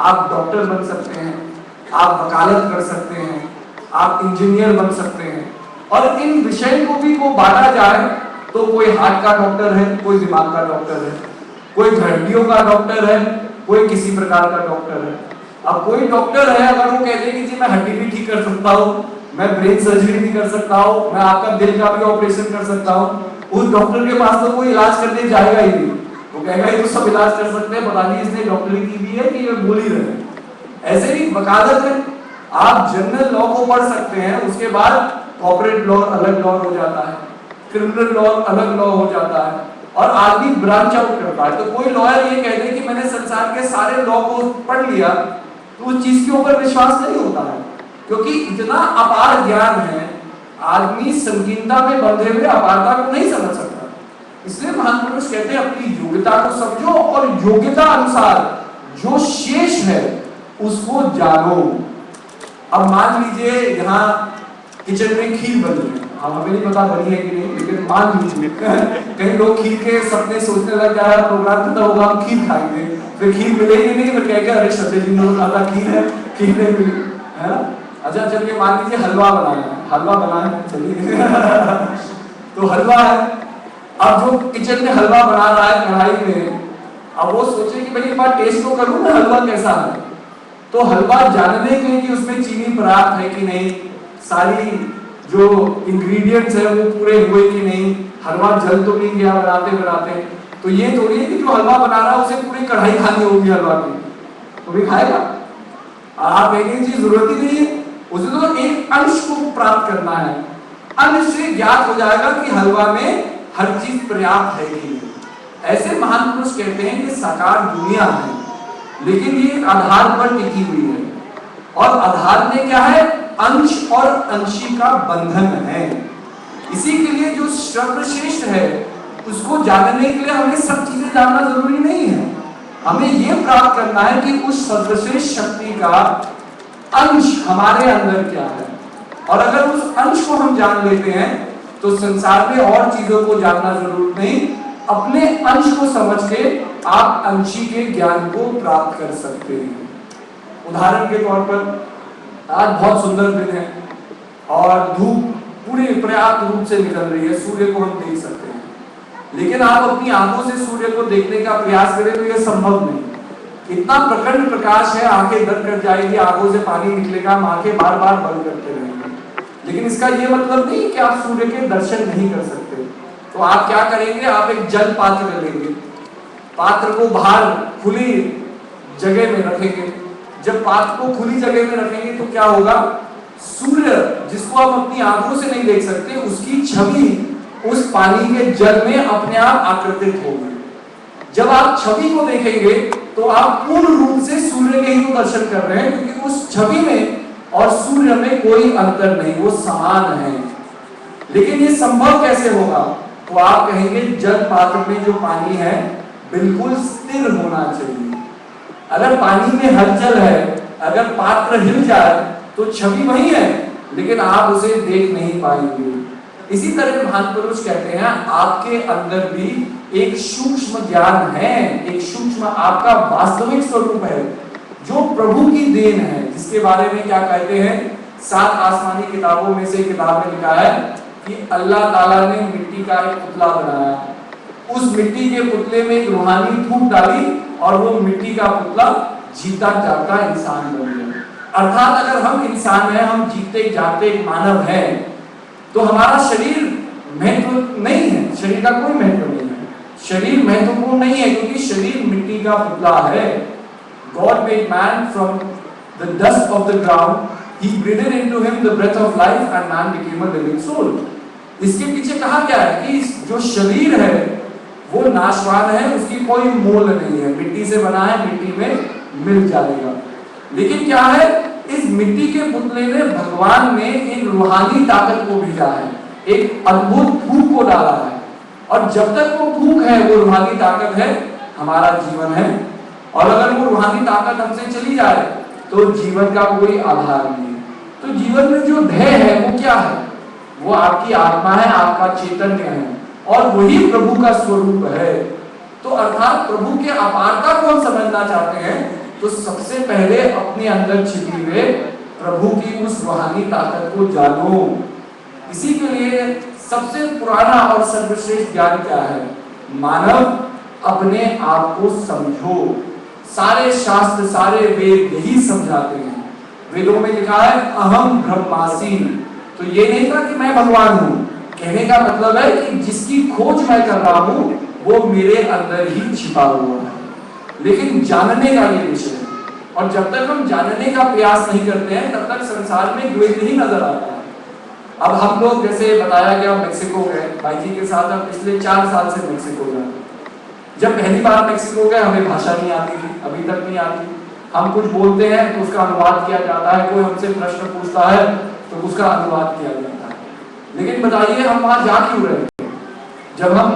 आप डॉक्टर बन सकते हैं, आप वकालत कर सकते हैं, आप इंजीनियर बन सकते हैं, और इन विषय को भी को बांटा जाए तो कोई हार्ट का डॉक्टर है, कोई दिमाग का डॉक्टर है, कोई हड्डियों का डॉक्टर है, कोई किसी प्रकार का डॉक्टर है। अब कोई डॉक्टर है अगर वो कहते हैं कि जी मैं हड्डी भी ठीक कर सकता हूँ, मैं ब्रेन सर्जरी भी कर सकता हूँ, मैं आपका दिल का भी ऑपरेशन कर सकता हूँ, उस डॉक्टर के पास तो कोई इलाज करने जाएगा ही नहीं। वो कहेगा ये तो सब इलाज कर सकते हैं, पता नहीं इसने डॉक्टरी की भी है कि ये बोल ही रहे। ऐसे ही वकालत है, आप जनरल लॉ को पढ़ सकते हैं, उसके बाद कॉर्पोरेट लॉ अलग लॉ हो जाता है, क्रिमिनल लॉ अलग लॉ हो जाता है, और आदमी ब्रांच आउट करता है। तो कोई लॉयर ये कह दे कि मैंने संसार के सारे लॉ को पढ़ लिया, तो उस चीज के ऊपर विश्वास नहीं होता है, क्योंकि इतना अपार ज्ञान है, आदमी संकीर्णता में बंधे हुए अपारता को नहीं समझ सकता। इसलिए महान पुरुष कहते हैं अपनी योग्यता को समझो और योग्यता अनुसार जो शेष है उसको जानो। अब मान लीजिए यहाँ किचन में खीर बन रही है, हमें नहीं पता बनी है कि नहीं, लेकिन मान लीजिए कई लोग खीर के सपने सोचने लग जाए, प्रोग्राम खत्म होगा हम खीर खाएंगे, फिर खीर मिलेगी नहीं, फिर कहेगा अरे सत्य जी ने कहा खीर है, खीर नहीं मिली है ना। अच्छा चलिए मान लीजिए हलवा बनाया है, हलवा बनाया चलिए तो हलवा है, अब जो किचन में हलवा बना रहा है कढ़ाई में, अब वो सोचे कि भाई एक बार टेस्ट तो करूं ना हलवा कैसा है। तो हलवा जानने के लिए कि उसमें चीनी पर्याप्त है कि नहीं, सारी जो इंग्रेडिएंट्स है वो पूरे हुए कि नहीं, हलवा जल तो नहीं गया बनाते बनाते, तो ये थोड़ी है कि जो हलवा बना रहा है उसे पूरी कढ़ाई खानी होगी हलवा की, तो भी खाएगा। आप एक चीज जरूरत ही नहीं है, उसे तो एक अंश को प्राप्त करना है, अंश से ज्ञात हो जाएगा कि हलवा में हर चीज पर्याप्त है कि नहीं। ऐसे महान पुरुष कहते हैं कि साकार दुनिया है, लेकिन ये एक आधार पर टिकी हुई है, और आधार में क्या है, अंश और अंशी का बंधन है। इसी के लिए जो सर्वश्रेष्ठ है उसको जानने के लिए हमें सब चीजें जानना जरूरी नहीं है, हमें ये प्राप्त करना है कि उस सर्वश्रेष्ठ शक्ति का अंश हमारे अंदर क्या है, और अगर उस अंश को हम जान लेते हैं तो संसार में और चीजों को जानना जरूरत नहीं, अपने अंश को समझ के आप अंशी के ज्ञान को प्राप्त कर सकते हैं। उदाहरण के तौर पर आज बहुत सुंदर दिन है और धूप पूरी पर्याप्त रूप से निकल रही है, सूर्य को हम देख सकते हैं, लेकिन आप अपनी आंखों से सूर्य को देखने का प्रयास करें तो यह संभव नहीं। इतना प्रखंड प्रकाश है, आंखें दर्द कर जाएगी, आंखों से पानी निकलेगा, हम आंखें बार बार बंद करते रहेंगे। लेकिन इसका यह मतलब नहीं कि आप सूर्य के दर्शन नहीं कर सकते। तो आप क्या करेंगे, आप एक जल पात्र लेंगे, पात्र को बाहर खुली जगह में रखेंगे। जब पात्र को खुली जगह में रखेंगे तो क्या होगा, सूर्य जिसको आप अपनी आंखों से नहीं देख सकते, उसकी छवि उस पानी के जल में अपने आप आकृतित होगी। जब आप छवि को देखेंगे तो आप पूर्ण रूप से सूर्य के ही दर्शन कर रहे हैं, क्योंकि उस छवि में और सूर्य में कोई अंतर नहीं, वो समान है। लेकिन ये संभव कैसे होगा, तो आप कहेंगे जल पात्र में जो पानी है बिल्कुल स्थिर होना चाहिए। अगर पानी में हलचल है, अगर पात्र हिल जाए तो छवि वही है, लेकिन आप उसे देख नहीं पाएंगे। इसी तरह महान पुरुष कहते हैं आपके अंदर भी एक सूक्ष्म ज्ञान है, एक सूक्ष्म आपका वास्तविक स्वरूप है जो प्रभु की देन है, जिसके बारे में क्या कहते हैं, 7 आसमानी किताबों में से किताब में लिखा है कि अल्लाह ताला ने मिट्टी का एक पुतला बनाया, उस मिट्टी के पुतले में एक रूहानी फूंक डाली और वो मिट्टी का पुतला जीता जागता इंसान बन गया। अर्थात अगर हम इंसान हैं, हम जीते जागते एक मानव हैं, तो हमारा शरीर महत्व नहीं है, शरीर का कोई महत्व नहीं है, शरीर महत्वपूर्ण नहीं है, क्योंकि शरीर मिट्टी का पुतला है। God made man from the dust of the ground, He breathed into him the breath of life and man became a living soul। इसके पीछे कहा क्या है कि जो शरीर है वो नाशवान है, उसकी कोई मोल नहीं है, मिट्टी से बना है, मिट्टी में मिल जाएगा। लेकिन क्या है, इस मिट्टी के पुतले ने भगवान ने एक रूहानी ताकत को भेजा है, एक अद्भुत फूंक को डाला है, और जब तक वो फूंक है, वो रूहानी ताकत है, हमारा जीवन है। और अगर वो रूहानी ताकत हमसे चली जाए तो जीवन का कोई आधार नहीं है। तो जीवन में जो ध्येय है वो क्या है? वो आपकी आत्मा है, आपका चैतन्य है, और वही प्रभु का स्वरूप है। तो अर्थात प्रभु के अपारता को हम समझना चाहते हैं तो सबसे पहले अपने अंदर छिपी हुए प्रभु की उस रूहानी ताकत को जानो। इसी के लिए सबसे पुराना और सर्वश्रेष्ठ ज्ञान क्या है? मानव अपने आप को समझो। सारे शास्त्र, सारे वेद यही समझाते हैं। वेदों में लिखा है अहम ब्रह्मासि, तो ये नहीं था कि मैं भगवान हूं। कहने का मतलब है कि जिसकी खोज मैं कर रहा हूं वो मेरे अंदर ही छिपा हुआ है, लेकिन जानने का ये विषय है। और जब तक हम जानने का प्रयास नहीं करते हैं तब तक संसार में द्वैत ही नजर आता है। अब हम लोग, जैसे बताया गया, मेक्सिको गए भाई जी के साथ, हम पिछले 4 साल से मेक्सिको गए। जब पहली बार मेक्सिको गए हमें भाषा नहीं आती थी, अभी तक नहीं आती। हम कुछ बोलते हैं तो उसका अनुवाद किया जाता है, कोई हमसे प्रश्न पूछता है तो उसका अनुवाद किया जाता है। लेकिन बताइए हम वहां जा क्यों रहे हैं? जब हम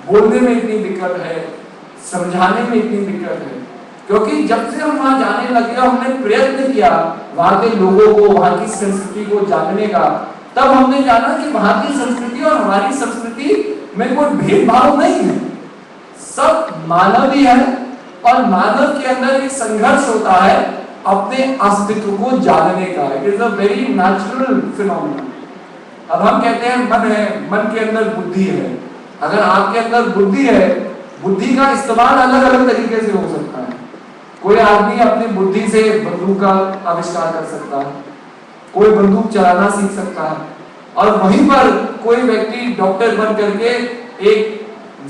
बोलने में इतनी दिक्कत है, समझाने में इतनी दिक्कत है, क्योंकि जब से हम वहां जाने लगे, हमने प्रयत्न किया वहां के लोगों को, वहां की संस्कृति को जानने का, तब हमने जाना कि वहां की संस्कृति और हमारी संस्कृति में कोई भेदभाव नहीं है, सब मानव ही है। और मानव के अंदर एक संघर्ष होता है अपने अस्तित्व को जानने का। It is a very natural phenomena. अब हम कहते हैं मन है, मन के अंदर बुद्धि है। अगर आपके अंदर बुद्धि है, बुद्धि का इस्तेमाल अलग अलग तरीके से हो सकता है। कोई आदमी अपनी बुद्धि से बंदूक का आविष्कार कर सकता है, कोई बंदूक चलाना सीख सकता है, और वहीं पर कोई व्यक्ति डॉक्टर बन करके एक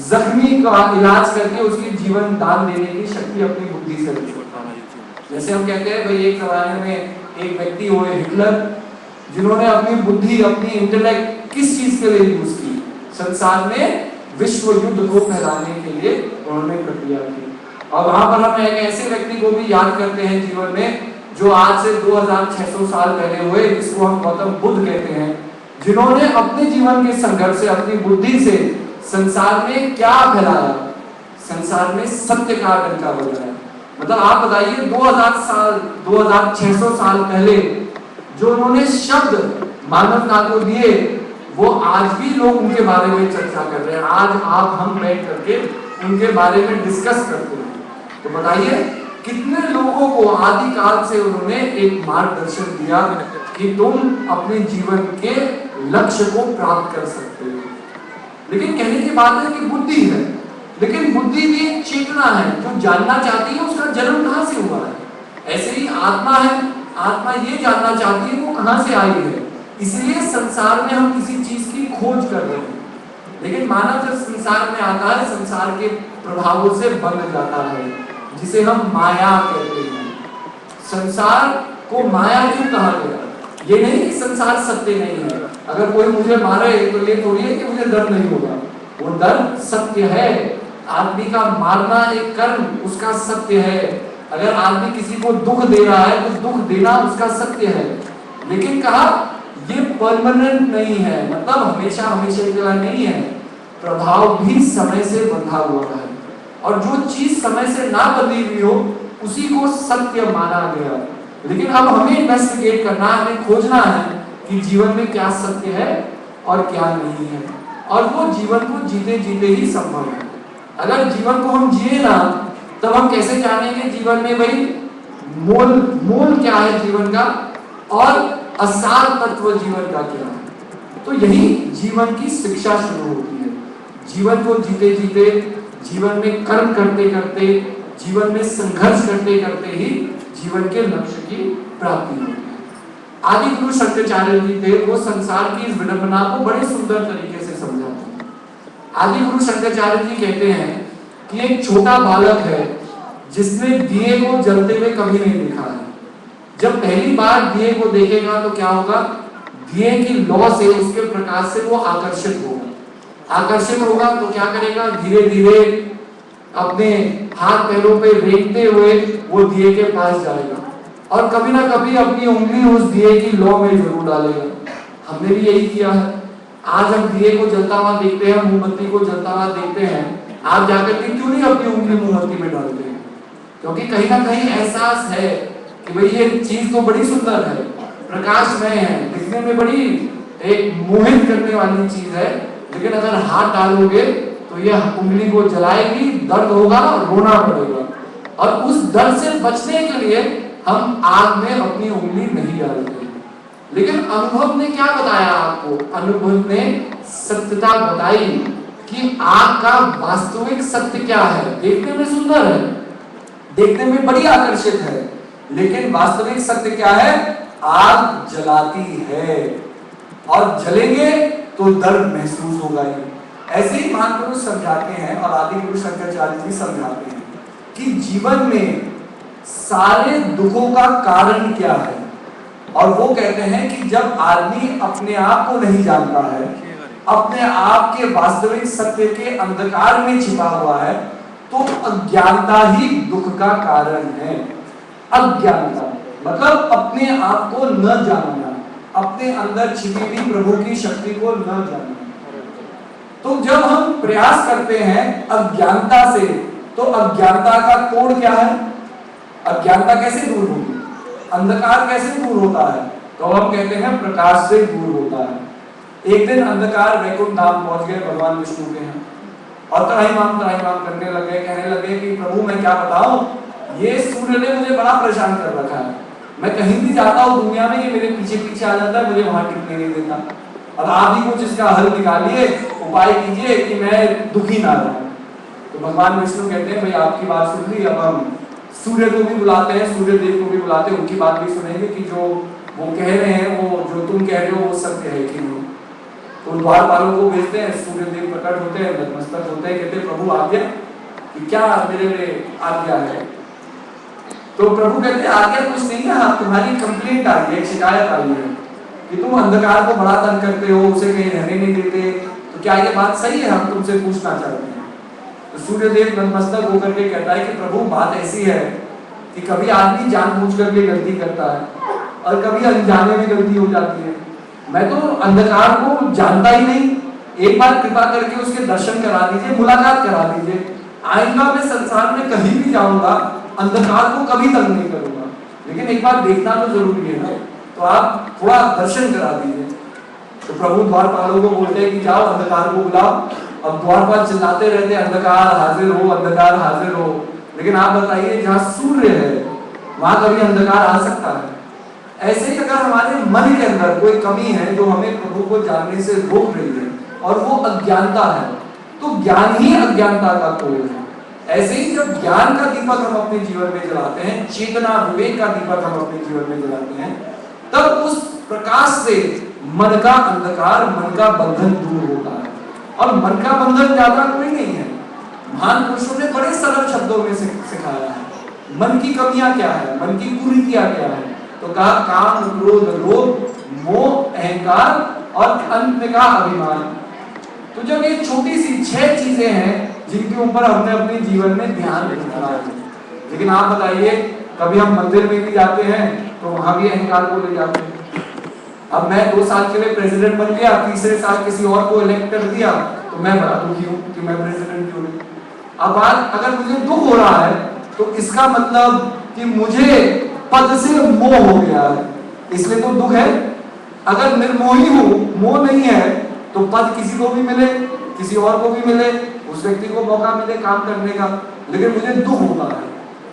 जख्मी का इलाज करके उसकी जीवन दान देने की शक्ति अपनी बुद्धि से रख सकता है। जैसे हम कहते हैं भाई, एक जमाने में एक व्यक्ति हुए हिटलर, जिन्होंने अपनी बुद्धि, अपनी इंटेलेक्ट किस चीज के लिए यूज की? संसार में विश्व युद्ध को फैलाने के लिए उन्होंने प्रक्रिया की। और वहां पर हम एक ऐसे व्यक्ति को भी याद करते हैं जीवन में, जो आज से 2600 साल पहले हुए, जिसको हम गौतम बुद्ध कहते हैं, जिन्होंने अपने जीवन के संघर्ष से, अपनी बुद्धि से संसार में क्या फैलाया? संसार में सत्य का डंका बजाया। मतलब आप बताइए 2600 साल पहले जो उन्होंने शब्द मानवता को दिए, वो आज भी लोग उनके बारे में चर्चा कर रहे हैं। आज आप हम बैठ करके उनके बारे में डिस्कस करते हैं। तो बताइए कितने लोगों को आदि काल से उन्होंने एक मार्गदर्शन दिया कि तुम अपने जीवन के लक्ष्य को प्राप्त कर सकते हो। लेकिन कहने की बात है कि बुद्धि है, लेकिन बुद्धि भी एक चेतना है जो जानना चाहती है उसका जन्म कहां से हुआ है। ऐसे ही आत्मा है, आत्मा ये जानना चाहती है वो कहां से आई है। इसलिए संसार में हम किसी चीज की खोज कर रहे हैं, लेकिन मानव जब संसार में आता है, संसार के प्रभावों से बंध जाता है, जिसे हम माया कहते हैं। संसार को माया क्यों कहा गया? ये नहीं कि संसार सत्य नहीं है। अगर कोई मुझे मारे तो ये थोड़ी है कि मुझे डर नहीं होगा, वो डर सत्य है। आदमी का मारना एक कर्म, उसका सत्य है। अगर आदमी किसी को दुख दे रहा है तो दुख देना उसका सत्य है। लेकिन कहा ये परमानेंट नहीं है, मतलब हमेशा हमेशा के लिए नहीं है। प्रभाव भी समय से बंधा हुआ है, और जो चीज समय से ना बंधी हुई हो उसी को सत्य माना गया। लेकिन अब हमें इन्वेस्टिगेट करना है, हमें खोजना है कि जीवन में क्या सत्य है और क्या नहीं है, और वो जीवन को जीते जीते ही संभव है। अगर जीवन को हम जिए ना, तब हम कैसे जानेंगे जीवन में भाई मोल क्या है जीवन का, और असार तत्व जीवन का क्या है। तो यही जीवन की शिक्षा शुरू होती है। जीवन को जीते जीते, जीवन में कर्म करते करते, जीवन में संघर्ष करते करते ही जीवन के लक्ष्य की प्राप्ति होती है। आदि गुरु शंकराचार्य जी थे, वो संसार की इस विडंबना को बड़े सुंदर तरीके से समझाते हैं। आदि गुरु शंकराचार्य जी कहते हैं कि एक छोटा बालक है जिसने दिए को जलते हुए कभी नहीं देखा है। जब पहली बार दिए को देखेगा तो क्या होगा? दिए की लौ से, उसके प्रकाश से वो आकर्षित होगा। आकर्षित होगा तो क्या करेगा, धीरे धीरे अपने हाथ पैरों पे रेंगते हुए वो दिए के पास जाएगा और कभी ना कभी अपनी उंगली उस दिए की लौ में जरूर डालेगा। हमने भी यही किया है। आज हम दिए को जलता हुआ देखते हैं, मोमबत्ती को जलता हुआ देखते हैं, आप जाकर के क्यों नहीं अपनी उंगली मोमबत्ती में डालते हैं? क्योंकि कहीं ना कहीं एहसास है कि भाई ये चीज तो बड़ी सुंदर है, प्रकाशमय है, दिखने में बड़ी एक मोहित करने वाली चीज है, लेकिन अगर हाथ डालोगे तो यह उंगली को जलाएगी, दर्द होगा, रोना पड़ेगा। और उस दर्द से बचने के लिए हम आग में अपनी उंगली नहीं डालते। लेकिन अनुभव ने क्या बताया आपको? अनुभव ने सत्यता बताई कि आग का वास्तविक सत्य क्या है। देखने में सुंदर है, देखने में बड़ी आकर्षित है, लेकिन वास्तविक सत्य क्या है? आग जलाती है और जलेंगे तो दर्द महसूस होगा ही। ऐसे ही महापुरुष समझाते हैं और आदि गुरु शंकराचार्य जी समझाते हैं कि जीवन में सारे दुखों का कारण क्या है। और वो कहते हैं कि जब आदमी अपने आप को नहीं जानता है, अपने आप के वास्तविक सत्य के अंधकार में छिपा हुआ है, तो अज्ञानता ही दुख का कारण है। अज्ञानता मतलब अपने आप को न जानना, अपने अंदर छिपी हुई प्रभु की शक्ति को न जानना। तो जब हम प्रयास करते हैं अज्ञानता से, तो अज्ञानता का तोड़ क्या है? अज्ञानता कैसे दूर होगी? अंधकार कैसे दूर होता है? तो हम कहते हैं प्रकाश से दूर होता है। एक दिन अंधकार वैकुंठ धाम पहुंच गए भगवान विष्णु के यहाँ और त्राहिमाम करने लगे, कहने लगे कि प्रभु मैं क्या बताऊं, ये सूर्य ने मुझे बड़ा परेशान कर रखा है। मैं कहीं भी जाता हूँ दुनिया में, ये मेरे पीछे पीछे आ जाता है, मुझे वहां टिकने नहीं देता। अब आप ही कुछ इसका हल निकालिए, उपाय कीजिए कि मैं दुखी ना रहूं। तो भगवान विष्णु कहते हैं भाई आपकी बात सुन ली, अब हम सूर्य को भी बुलाते हैं, सूर्य देव को भी बुलाते हैं, उनकी बात भी सुनेंगे कि जो वो कह रहे हैं, वो जो तुम कह रहे हो वो सत्य है कि नहीं। तो द्वारपालों को भेजते हैं, सूर्य देव प्रकट होते हैं, नतमस्तक होते हैं, कहते हैं प्रभु आज्ञा कि क्या मेरे लिए आज्ञा है। तो प्रभु कहते हैं आज्ञा कुछ नहीं है, तुम्हारी कंप्लेंट आई है, शिकायत आई है कि तुम अंधकार को बड़ा तंग करते हो, उसे कहीं रहने नहीं देते। तो क्या ये बात सही है? हम तुमसे पूछना चाहते हैं। तो सूर्यदेव नतमस्तक होकर के कहता है कि प्रभु बात ऐसी है कि कभी आदमी जानबूझ करके गलती करता है और कभी अनजाने में गलती हो जाती है। मैं तो अंधकार को जानता ही नहीं, एक बार कृपा करके उसके दर्शन करा दीजिए, मुलाकात करा दीजिए। आइंदा मैं संसार में कहीं भी जाऊंगा अंधकार को कभी तंग नहीं करूंगा, लेकिन एक बार देखना तो जरूरी है ना, तो आप थोड़ा दर्शन करा दीजिए। तो प्रभु द्वारपालों को बोलते हैं कि जाओ अंधकार को बुलाओ। अब द्वारपाल चिल्लाते रहते अंधकार हाजिर हो, अंधकार हाजिर हो। लेकिन आप बताइए जहाँ सूर्य है वहां कभी अंधकार आ सकता है? ऐसे ही अगर हमारे मन के अंदर कोई कमी है जो हमें प्रभु को जानने से रोक रही है और वो अज्ञानता है, तो ज्ञान ही अज्ञानता का तोड़ है। ऐसे ही जब ज्ञान का दीपक हम अपने जीवन में जलाते हैं, चेतना विवेक का दीपक हम अपने जीवन में जलाते हैं, तब उस प्रकाश से मन का अंधकार, मन का बंधन दूर होता है। और मन का बंधन ज्यादा कोई नहीं है, महान पुरुषों ने बड़े सरल शब्दों में सिखाया है। मन की कमियां क्या है, मन की कुरीतियां क्या है? तो कहा काम, क्रोध, लोभ, मोह, अहंकार और अंत में कहा अभिमान। तो जब ये छोटी सी 6 चीजें हैं जिनके ऊपर हमने अपने जीवन में ध्यान रखना है। लेकिन आप बताइए कभी हम मंदिर में भी जाते हैं तो वहां भी अहंकार को ले जाते हैं। अब मैं 2 साल के लिए प्रेसिडेंट बन गया, तीसरे साल किसी और को इलेक्ट कर दिया, तो मैं बड़ा दुखी हूँ कि मैं प्रेसिडेंट क्यों नहीं। अब आज अगर मुझे दुख हो रहा है तो इसका मतलब कि मुझे पद से मोह हो गया है, इसलिए तो दुख है। अगर निर्मोही हूँ, मोह नहीं है, तो पद किसी को भी मिले, किसी और को भी मिले, उस व्यक्ति को मौका मिले काम करने का, लेकिन मुझे दुख होता है।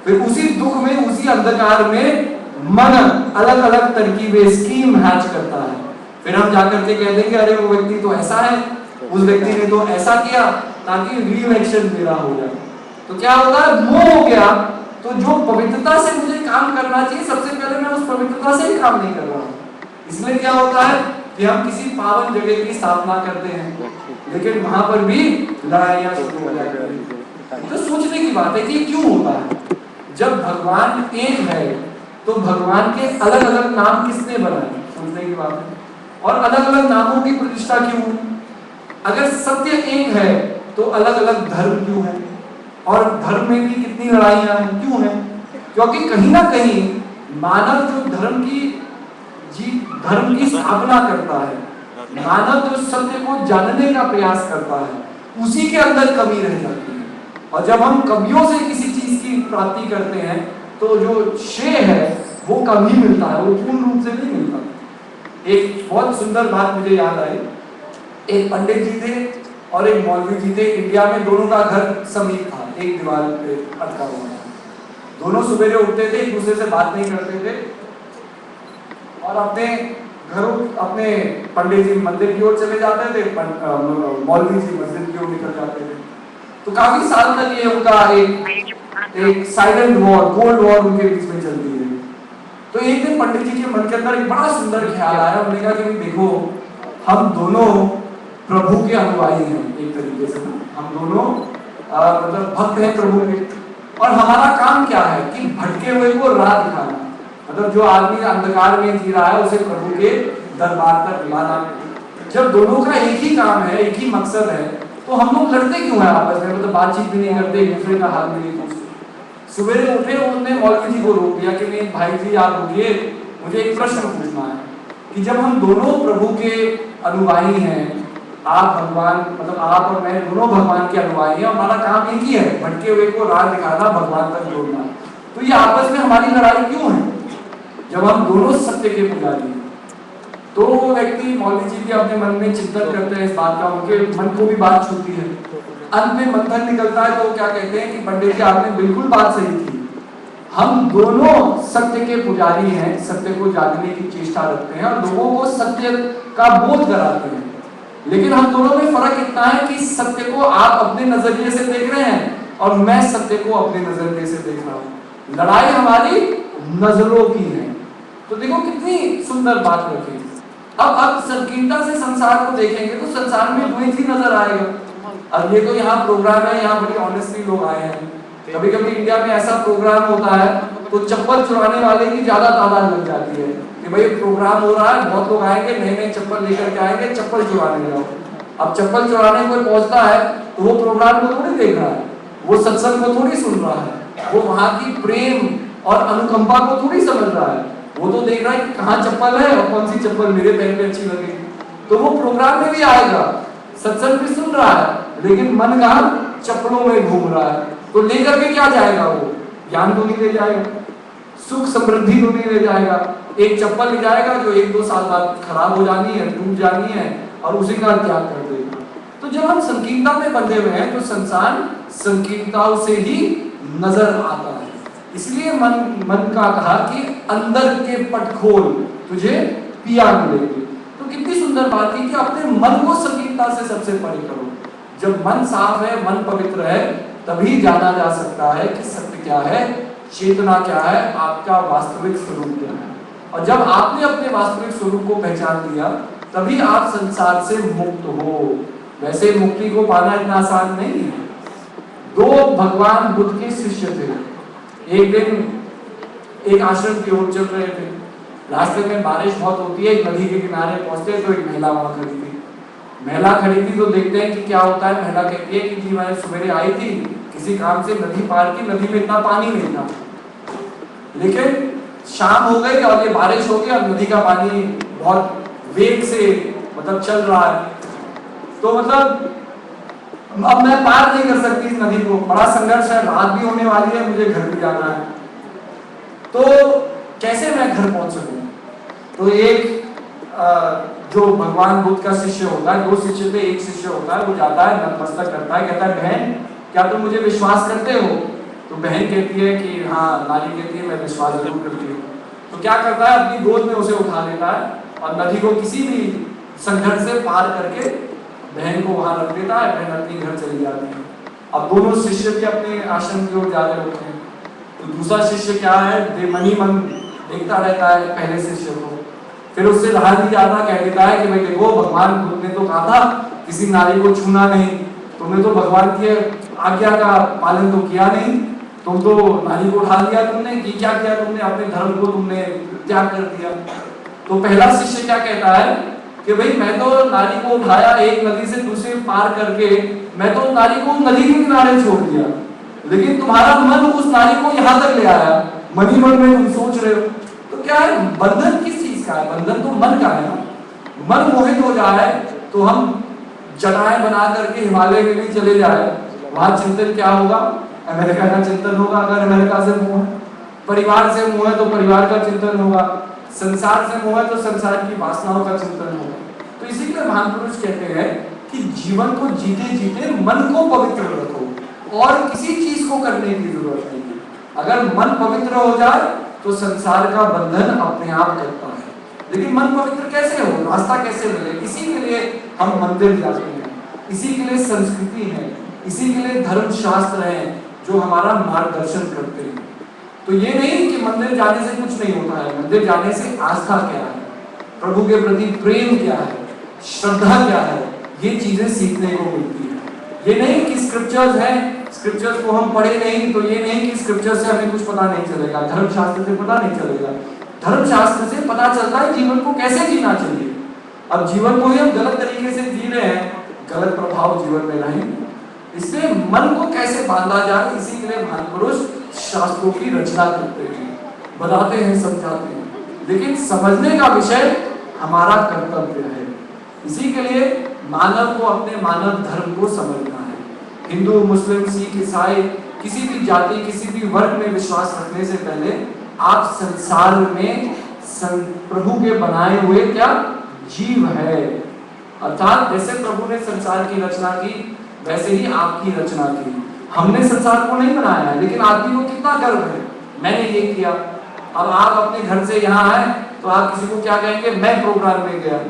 फिर उसी दुख में, उसी अंधकार में मन अलग अलग तरकीबें, स्कीम हैच करता है। फिर हम जाकर के कह देंगे अरे वो व्यक्ति तो ऐसा है, उस व्यक्ति ने तो ऐसा किया ताकि रीइलेक्शन मेरा हो जाए। तो क्या होगा? मोह हो गया। तो जो पवित्रता से मुझे काम करना चाहिए, सबसे पहले मैं उस पवित्रता से ही काम नहीं कर रहा हूँ। इसलिए क्या होता है कि हम किसी पावन जगह की स्थापना करते हैं, लेकिन वहां पर भी लड़ाइयां शुरू हो जाती हैं। तो सोचने की बात है कि क्यों होता है? जब भगवान एक है तो भगवान के अलग अलग नाम किसने बनाए? सोचने की बात है। और अलग अलग नामों की प्रतिष्ठा क्यों? अगर सत्य एक है तो अलग अलग धर्म क्यों है? और धर्म में भी कितनी लड़ाइयां हैं, क्यों है? क्योंकि कहीं ना कहीं मानव जो धर्म की स्थापना करता है, मानव जो सत्य को जानने का प्रयास करता है, उसी के अंदर कमी रह जाती है। और जब हम कमियों से किसी चीज की प्राप्ति करते हैं तो जो श्रेय है वो कम ही मिलता है, वो पूर्ण रूप से नहीं मिलता। एक बहुत सुंदर बात मुझे याद आई। एक पंडित जी थे और एक मौलवी जी थे। इंडिया में दोनों का घर समीप था, एक दीवार पे अटका हुआ था। दोनों सुबह उठते थे, एक दूसरे से बात नहीं करते थे और अपने पंडित जी मंदिर की ओर चले जाते थे, मौलवी जी मस्जिद की ओर निकल जाते थे। तो काफी साल तक ये उनका एक साइलेंट वॉर, कोल्ड वॉर उनके बीच में चलती है। तो एक दिन पंडित जी के मन के अंदर एक बड़ा सुंदर ख्याल आया। उन्होंने कहा कि देखो, हम दोनों प्रभु के अनुयायी हैं, एक तरीके से हम दोनों मतलब भक्त हैं प्रभु के, और हमारा काम क्या है कि भटके हुए को राह दिखाना। मतलब जो आदमी अंधकार में जी रहा है उसे प्रभु के दरबार तक लाना। जब दोनों का एक ही काम है, एक ही मकसद है, तो हम लोग लड़ते क्यों हैं आपस में? मतलब बातचीत भी नहीं करते, एक दूसरे का हाल भी नहीं पूछते। सवेरे उठे, उन्होंने मौलवी जी को रोक दिया कि नहीं भाई जी आप रुकिए, मुझे एक प्रश्न पूछना है कि जब हम दोनों प्रभु के अनुयायी हैं, आप भगवान मतलब आप और मैं दोनों भगवान के अनुयायी हैं, हमारा काम एक ही है, भटके हुए को राह दिखाना, भगवान तक जोड़ना, तो ये आपस में हमारी लड़ाई क्यों है जब हम दोनों सत्य के पुजारी हैं? तो वो व्यक्ति मौलवी जी भी अपने मन में चिंतन करते हैं इस बात का, उनके मन को भी बात छूती है। अंत में मंथन निकलता है तो वो क्या कहते हैं कि पंडित जी आपने बिल्कुल बात सही थी, हम दोनों सत्य के पुजारी हैं, सत्य को जानने की चेष्टा रखते हैं और लोगों को सत्य का बोध कराते हैं, लेकिन हम दोनों में फर्क इतना है कि सत्य को आप अपने नजरिए से देख रहे हैं और मैं सत्य को अपने नजरिए से देख रहा हूं। लड़ाई हमारी नजरों की है। तो देखो कितनी सुंदर बात रखी। अब संकीर्णता से संसार को देखेंगे तो संसार में द्वैत ही नजर आएगा। अब ये तो यहाँ प्रोग्राम है, यहाँ बड़ी ऑनेस्टली लोग आए हैं। कभी कभी इंडिया में ऐसा प्रोग्राम होता है तो चप्पल चुराने वाले की ज्यादा तादाद लग जाती है कि भाई प्रोग्राम हो रहा है, बहुत लोग आएंगे, नए नए चप्पल लेकर के आएंगे, चप्पल चुराने जाओ। अब चप्पल चुराने कोई पहुंचता है तो वो प्रोग्राम को थोड़ी देख रहा है, वो सत्संग को थोड़ी सुन रहा है, वो वहां की प्रेम और अनुकंपा को थोड़ी समझ रहा है। वो तो देख रहा है कि कहाँ चप्पल है और कौन सी चप्पल मेरे पैर में अच्छी लगेगी। तो वो प्रोग्राम में भी आएगा, सत्संग भी सुन रहा है, लेकिन मन कहाँ चप्पलों में घूम रहा है। तो लेकर के क्या जाएगा? वो ज्ञान तो नहीं ले जाएगा, सुख समृद्धि तो नहीं ले जाएगा। एक चप्पल ले जाएगा जो 1-2 साल बाद खराब हो जानी है, टूट जानी है और उसी का त्याग कर देगा। तो जब हम संकीर्णता में बंधे हुए हैं तो संसार संकीर्णताओं से ही नजर आता है। इसलिए मन का कहा कि अंदर के पट खोल तुझे पिया मिलेगी। तो कितनी सुंदर बात है कि अपने मन को संकीर्णता से सबसे परे करो। जब मन साफ है, मन पवित्र है, तभी जाना जा सकता है कि सत्य क्या है, चेतना क्या है, आपका वास्तविक स्वरूप क्या है। और जब आपने अपने वास्तविक स्वरूप को पहचान लिया तभी आप संसार से मुक्त हो। वैसे मुक्ति को पाना इतना आसान नहीं है। 2 भगवान बुद्ध के शिष्य थे। एक दिन एक आश्रम की ओर चल रहे थे, रास्ते में बारिश बहुत होती है, एक नदी के किनारे पहुंचते तो एक महिला वहां खड़ी थी। महिला खड़ी थी तो देखते हैं कि क्या होता है। महिला कहती है कि जी मैं सवेरे आई थी किसी काम से, नदी पार की, नदी में इतना पानी नहीं था, लेकिन शाम हो गई और ये बारिश हो गई और नदी का पानी बहुत वेग से मतलब चल रहा है। तो मतलब अब मैं पार नहीं कर सकती इस नदी को, बड़ा संघर्ष है, रात भी होने वाली है, मुझे घर भी जाना है, तो कैसे मैं घर पहुंच सकूं? तो एक जो भगवान बुद्ध का शिष्य होता है, 2 शिष्य थे, एक शिष्य होता है, वो जाता है, नतमस्तक करता है, कहता है बहन क्या तुम मुझे विश्वास करते हो? तो बहन कहती है कि हाँ, नारी कहती है मैं विश्वास जरूर करती हूँ। तो क्या करता है, अपनी गोद में उसे उठा लेता है और नदी को किसी भी संघर्ष से पार करके बहन को वहां रख देता है, बहन अपने घर चली जाती है। अब दोनों शिष्य भी अपने आश्रम की ओर जा रहे होते हैं। तो दूसरा शिष्य क्या है, मन ही मन देखता रहता है पहले शिष्य को, फिर उससे रहा नहीं जाता, कह देता है कि भाई देखो भगवान बुद्ध ने तो कहा था किसी नारी को छूना नहीं, तुमने तो भगवान की आज्ञा का पालन तो किया नहीं, तुम तो नारी को उठा लिया, तुमने की क्या किया, तुमने अपने धर्म को तुमने त्याग कर दिया। तो पहला शिष्य क्या कहता है, कि भाई मैं तो नारी को उठाया एक नदी से दूसरे पार करके, मैं तो नारी को नदी के किनारे छोड़ दिया, लेकिन तुम्हारा मन उस नारी को यहाँ तक ले आया, मन ही मन में तुम सोच रहे हो। तो क्या है, बंधन किस चीज का है? बंधन तो मन का है ना। मन मोहित हो जाए तो हम जटाएं बना करके हिमालय के लिए चले जाए, वहां चिंतन क्या होगा? अमेरिका का चिंतन होगा अगर अमेरिका से मोह है, परिवार से मोह है तो परिवार का चिंतन होगा, संसार से मोह है तो संसार की वासनाओं का चिंतन होगा। तो इसी के लिए महान पुरुष कहते हैं कि जीवन को जीते जीते मन को पवित्र रखो और किसी चीज को करने की जरूरत नहीं है। अगर मन पवित्र हो जाए तो संसार का बंधन अपने आप करता है। लेकिन मन पवित्र कैसे हो, रास्ता कैसे मिले? इसी के लिए हम मंदिर जाते हैं, इसी के लिए संस्कृति है, इसी के लिए धर्म शास्त्र है जो हमारा मार्गदर्शन करते हैं। तो ये नहीं कि मंदिर जाने से कुछ नहीं होता है, मंदिर जाने से आस्था क्या है, प्रभु के प्रति प्रेम क्या है, श्रद्धा क्या है, ये चीजें सीखने को मिलती है। ये नहीं कि स्क्रिप्चर्स हैं, स्क्रिप्चर्स को हम पढ़े नहीं तो ये नहीं कि स्क्रिप्चर से हमें कुछ पता नहीं चलेगा, धर्म शास्त्र से पता नहीं चलेगा। धर्म शास्त्र से पता चलता है जीवन को कैसे जीना चाहिए। अब जीवन को ही हम गलत तरीके से जी रहे हैं, गलत प्रभाव जीवन में रहेंगे। इसलिए मन को कैसे बांधा जाए, इसी के लिए महान पुरुष शास्त्रों की रचना करते हैं, बताते हैं, समझाते हैं। लेकिन समझने का विषय हमारा कर्तव्य है। इसी के लिए मानव को अपने मानव धर्म को समझना है। हिंदू, मुस्लिम, सिख, ईसाई, किसी भी जाति, किसी भी वर्ग में विश्वास रखने से पहले आप संसार में प्रभु के बनाए हुए क्या जीव है। अर्थात जैसे प्रभु ने संसार की रचना की वैसे ही आपकी रचना की। हमने संसार को नहीं बनाया है, लेकिन आदमी को कितना गर्व है, मैंने ये किया। अब आप अपने घर से यहाँ आए तो आप किसी को क्या कहेंगे, मैं प्रोग्राम में गया।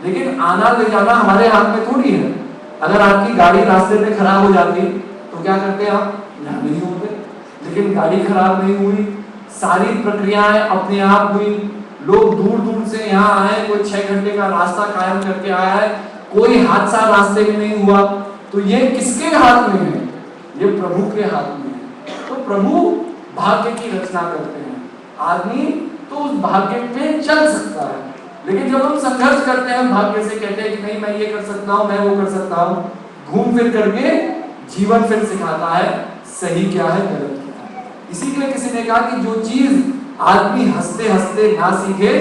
लेकिन आना ले जाना हमारे हाथ में थोड़ी है। अगर आपकी गाड़ी रास्ते में खराब हो जाती तो क्या करते आप, यहाँ नहीं होते। लेकिन गाड़ी खराब नहीं हुई, सारी प्रक्रियाएं अपने आप हुई, लोग दूर दूर से यहाँ आए, कोई 6 घंटे का रास्ता कायम करके आया है, कोई हादसा रास्ते में नहीं हुआ। तो ये किसके हाथ में है? ये प्रभु के हाथ में है। तो प्रभु भाग्य की रचना करते हैं, आदमी तो उस भाग्य पे चल सकता है। लेकिन जब हम संघर्ष करते हैं भाग्य से, कहते हैं कि नहीं मैं ये कर सकता हूँ, मैं वो कर सकता हूँ, घूम फिर करके जीवन फिर सिखाता है सही क्या है, गलत क्या है। इसी के लिए किसी ने कहा कि जो चीज आदमी हंसते हंसते ना सीखे,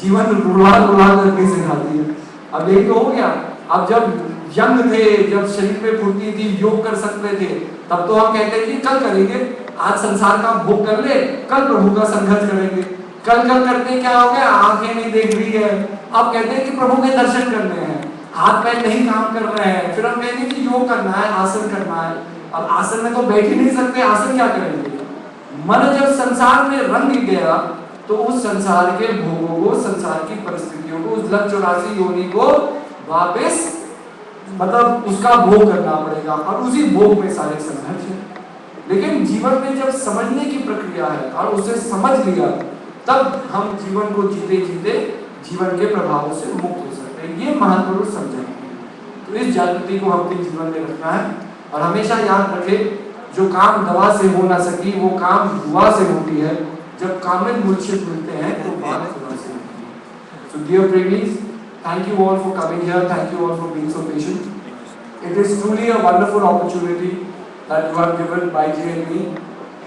जीवन रुला रुला करके सिखाती है। अब यही तो हो गया। अब जब यंग थे, जब शरीर में फुर्ती थी, योग कर सकते थे, तब तो हम कहते थे कल करेंगे, आज संसार का भोग कर ले, कल प्रभु का संघर्ष करेंगे। कल कल करते क्या हो गया, आंखें नहीं देख रही है, अब कहते हैं कि प्रभु के दर्शन करने हैं, हाथ पैर नहीं काम कर रहे हैं, फिर हम कहेंगे कि योग करना है, आसन करना है। अब आसन में तो बैठ ही नहीं सकते, आसन क्या करेंगे। मन जब संसार में रंग गया तो उस संसार के भोगों को, संसार की परिस्थितियों को, उस लग 84 योनि को वापस मतलब उसका भोग करना पड़ेगा, और उसी भोग में सारे संघर्ष है। लेकिन जीवन में जब समझने की प्रक्रिया है और उसे समझ लिया, तब हम जीवन को जीते जीते जीवन के प्रभावों से मुक्त हो सकते हैं। ये महान पुरुष समझाते हैं। तो इस जागृति को अपने जीवन में रखना है। और हमेशा याद रखें, जो काम दवा से हो ना सकी वो काम दुआ से होती है। जब कामिल मुर्शिद मिलते हैं तो बात खुदा से होती है। So dear premies, thank you all for coming here. Thank you all for being so patient. It is truly a wonderful opportunity that you have given Baiji and me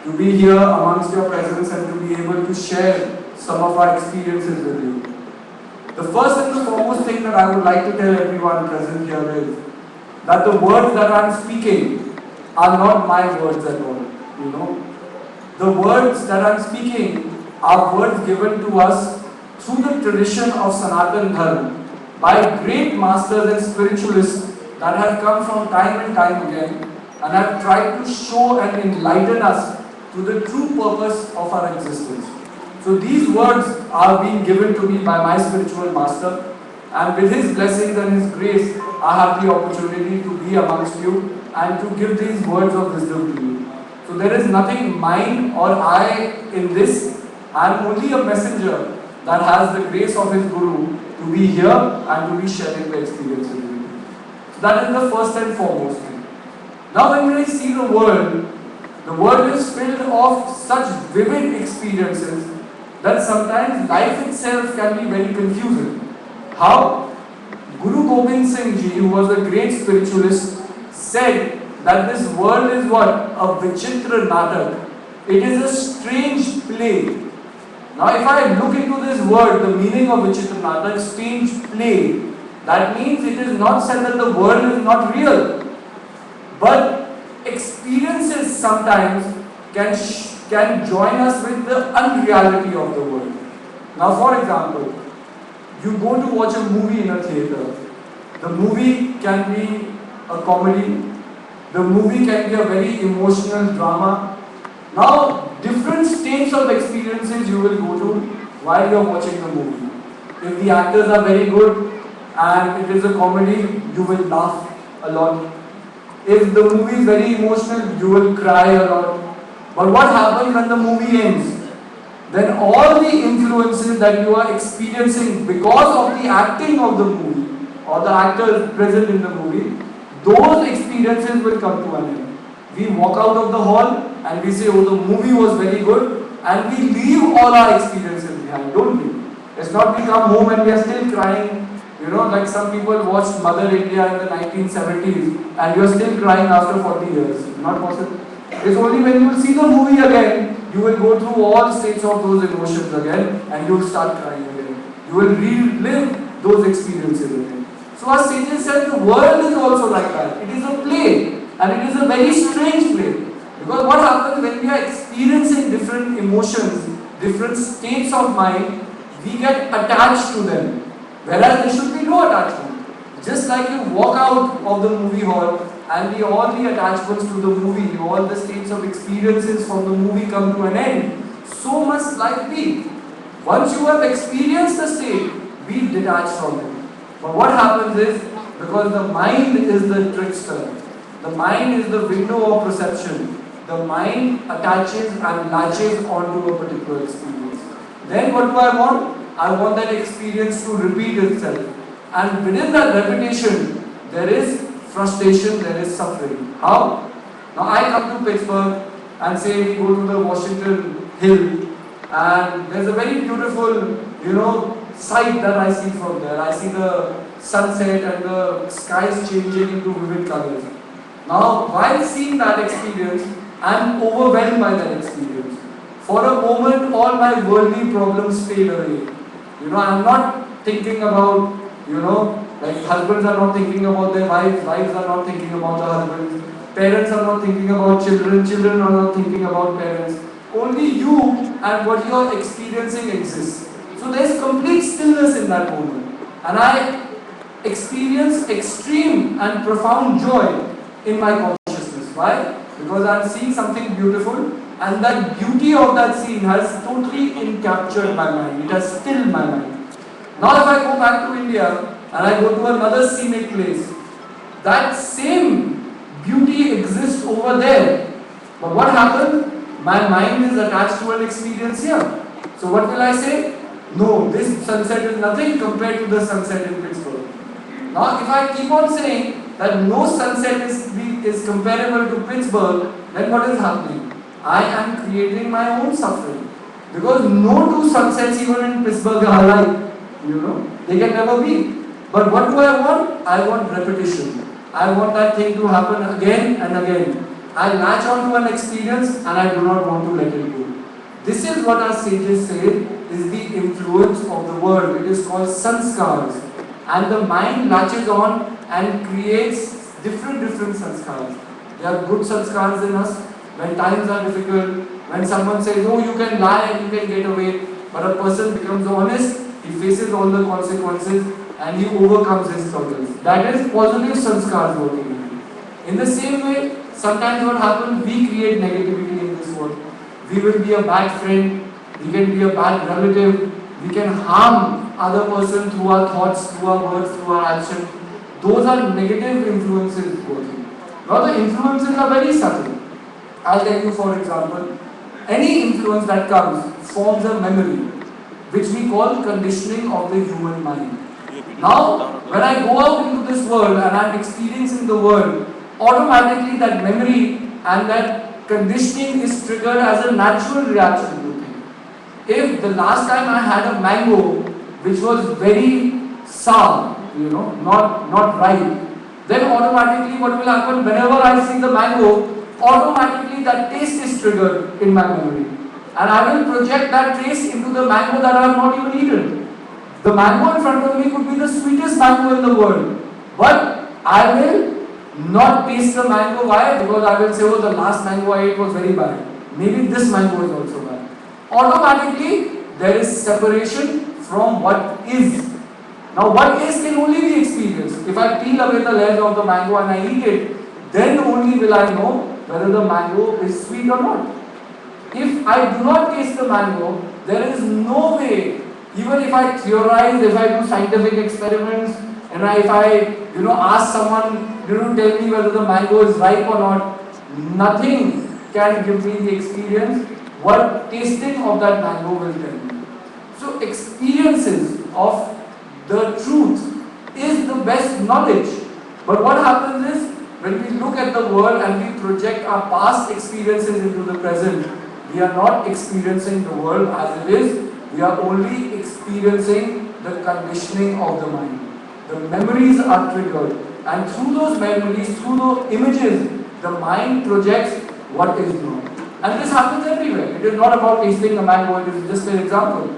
to be here amongst your presence and to be able to share some of our experiences with you. The first and the foremost thing that I would like to tell everyone present here is that the words that I am speaking are not my words at all. You know, the words that I am speaking are words given to us through the tradition of Sanatan Dharma by great masters and spiritualists that have come from time and time again and have tried to show and enlighten us to the true purpose of our existence. So these words are being given to me by my spiritual master, and with his blessings and his grace, I have the opportunity to be amongst you and to give these words of wisdom to you. So there is nothing mine or I in this. I am only a messenger that has the grace of his Guru to be here and to be sharing the experience with you. So that is the first and foremost thing. Now when we see the world is filled of such vivid experiences that sometimes life itself can be very confusing. How? Guru Gobind Singh Ji, who was a great spiritualist, said that this world is what? A Vichitra Natak. It is a strange play. Now if I look into this word, the meaning of Vichitra Natak, strange play, that means it is not said that the world is not real. But experiences sometimes can join us with the unreality of the world. Now for example, you go to watch a movie in a theatre. The movie can be a comedy. The movie can be a very emotional drama. Now, different states of experiences you will go to while you are watching the movie. If the actors are very good and it is a comedy, you will laugh a lot. If the movie is very emotional, you will cry a lot. But what happens when the movie ends? Then all the influences that you are experiencing because of the acting of the movie or the actors present in the movie, those experiences will come to an end. We walk out of the hall and we say, oh, the movie was very good, and we leave all our experiences behind, don't we? It's not we come home and we are still crying, like some people watched Mother India in the 1970s and you are still crying after 40 years. Not possible. It's only when you will see the movie again, you will go through all states of those emotions again and you will start crying again. You will relive those experiences again. So our sages said the world is also like that. It is a play, and it is a very strange play. Because what happens when we are experiencing different emotions, different states of mind, we get attached to them. Whereas there should be no attachment. Just like you walk out of the movie hall and all the attachments to the movie, all the states of experiences from the movie come to an end, so must life be. Once you have experienced the state, be detached from it. But what happens is, because the mind is the trickster, the mind is the window of perception, the mind attaches and latches onto a particular experience. Then what do I want? I want that experience to repeat itself. And within that repetition, there is frustration, there is suffering. How? Now I come to Pittsburgh and say we go to the Washington Hill, and there's a very beautiful, sight that I see from there. I see the sunset and the skies changing into vivid colors. Now, while seeing that experience, I am overwhelmed by that experience. For a moment, all my worldly problems fade away. I am not thinking about, like husbands are not thinking about their wives, wives are not thinking about the husbands, parents are not thinking about children, children are not thinking about parents. Only you and what you are experiencing exists. So there is complete stillness in that moment. And I experience extreme and profound joy in my consciousness. Why? Because I am seeing something beautiful, and that beauty of that scene has totally encaptured my mind. It has stilled my mind. Now if I go back to India and I go to another scenic place, that same beauty exists over there. But what happens? My mind is attached to an experience here. So what will I say? No, this sunset is nothing compared to the sunset in Pittsburgh. Now if I keep on saying that no sunset is comparable to Pittsburgh, then what is happening? I am creating my own suffering. Because no two sunsets even in Pittsburgh are alike. They can never be. But what do I want? I want repetition. I want that thing to happen again and again. I latch onto an experience and I do not want to let it go. This is what our sages say is the influence of the world. It is called sanskars. And the mind latches on and creates different sanskars. There are good sanskars in us. When times are difficult, when someone says, oh, you can lie and you can get away, but a person becomes honest, he faces all the consequences and he overcomes his struggles. That is positive sanskars working. In the same way, sometimes what happens, we create negativity in this world. We will be a bad friend, we can be a bad relative, we can harm other person through our thoughts, through our words, through our action. Those are negative influences working. Now the influences are very subtle. I'll tell you for example, any influence that comes forms a memory, which we call conditioning of the human mind. Now, when I go out into this world and I'm experiencing the world, automatically that memory and that conditioning is triggered as a natural reaction to things. If the last time I had a mango which was very sour, not ripe, then automatically what will happen, whenever I see the mango, automatically that taste is triggered in my memory. And I will project that taste into the mango that I have not even eaten. The mango in front of me could be the sweetest mango in the world. But I will not taste the mango. Why? Because I will say, oh, the last mango I ate was very bad. Maybe this mango is also bad. Automatically, there is separation from what is. Now, what is can only be experienced. If I peel away the layers of the mango and I eat it, then only will I know whether the mango is sweet or not. If I do not taste the mango, there is no way, even if I theorize, if I do scientific experiments, and if I ask someone, tell me whether the mango is ripe or not, nothing can give me the experience what tasting of that mango will tell me. So experiences of the truth is the best knowledge. But what happens is, when we look at the world and we project our past experiences into the present, we are not experiencing the world as it is, we are only experiencing the conditioning of the mind. The memories are triggered, and through those memories, through those images, the mind projects what is not. And this happens everywhere. It is not about tasting a mango, it is just an example.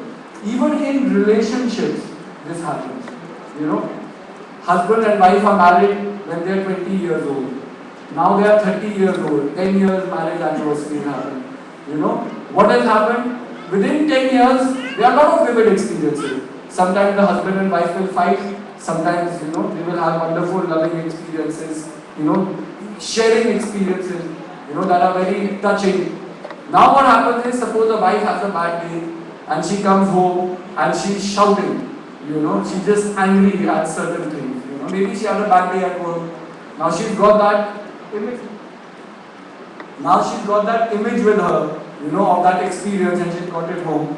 Even in relationships, this happens. Husband and wife are married when they are 20 years old. Now they are 30 years old. 10 years marriage anniversary happened. What has happened? Within 10 years, there are a lot of vivid experiences. Sometimes the husband and wife will fight. Sometimes, they will have wonderful, loving experiences. Sharing experiences, that are very touching. Now what happens is, suppose the wife has a bad day and she comes home and she's shouting. She's just angry at certain things. Maybe she had a bad day at work. Now she's got that image. Now she's got that image with her, of that experience, and she's got it home.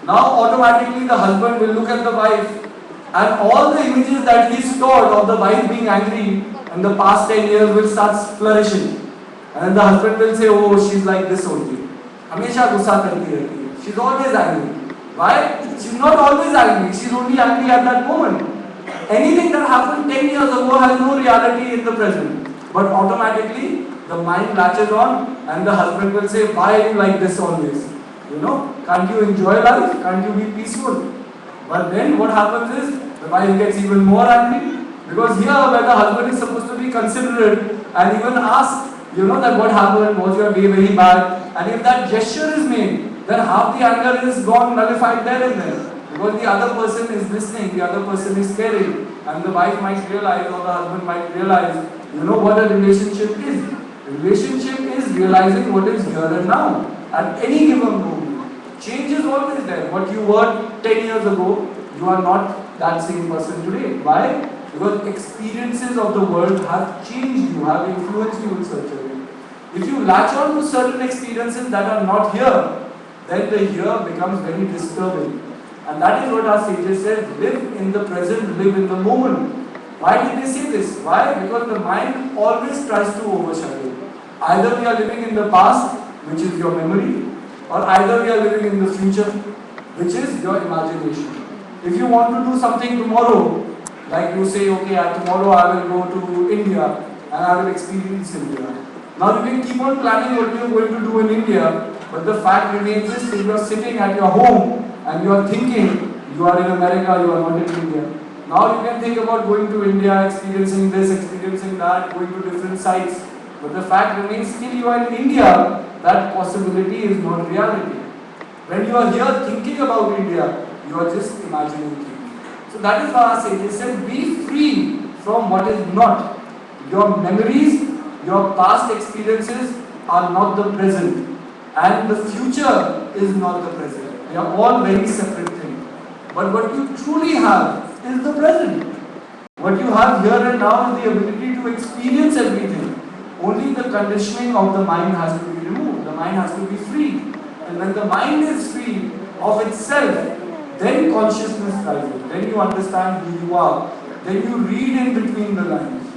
Now automatically the husband will look at the wife, and all the images that he stored of the wife being angry in the past 10 years will start flourishing. And then the husband will say, oh, she's like this only. Hamesha gussa karti rehti hai. She's always angry. Why? She's not always angry. She's only angry at that moment. Anything that happened 10 years ago has no reality in the present. But automatically, the mind latches on, and the husband will say, why are you like this always? Can't you enjoy life? Can't you be peaceful? But then what happens is, the wife gets even more angry. Because here, where the husband is supposed to be considerate and even ask, that what happened, was your day very bad? And if that gesture is made, then half the anger is gone, nullified there and there. Because the other person is listening, the other person is caring, and the wife might realize, or the husband might realize, what a relationship is. A relationship is realizing what is here and now, at any given moment. Change is always there. What you were 10 years ago, you are not that same person today. Why? Because experiences of the world have changed you, have influenced you in such a way. If you latch on to certain experiences that are not here, then the here becomes very disturbing. And that is what our sages said, live in the present, live in the moment. Why did they say this? Why? Because the mind always tries to overshadow. Either we are living in the past, which is your memory, or either we are living in the future, which is your imagination. If you want to do something tomorrow, like you say, okay, tomorrow I will go to India and I will experience India. Now you can keep on planning what you are going to do in India, but the fact remains is if you are sitting at your home and you are thinking you are in America, you are not in India. Now you can think about going to India, experiencing this, experiencing that, going to different sites. But the fact remains still you are in India, that possibility is not reality. When you are here thinking about India, you are just imagining things. So that is why our sages said, be free from what is not. Your memories, your past experiences are not the present. And the future is not the present. They are all very separate things. But what you truly have is the present. What you have here and now is the ability to experience everything. Only the conditioning of the mind has to be removed. The mind has to be free. And when the mind is free of itself, then consciousness rises. Then you understand who you are. Then you read in between the lines.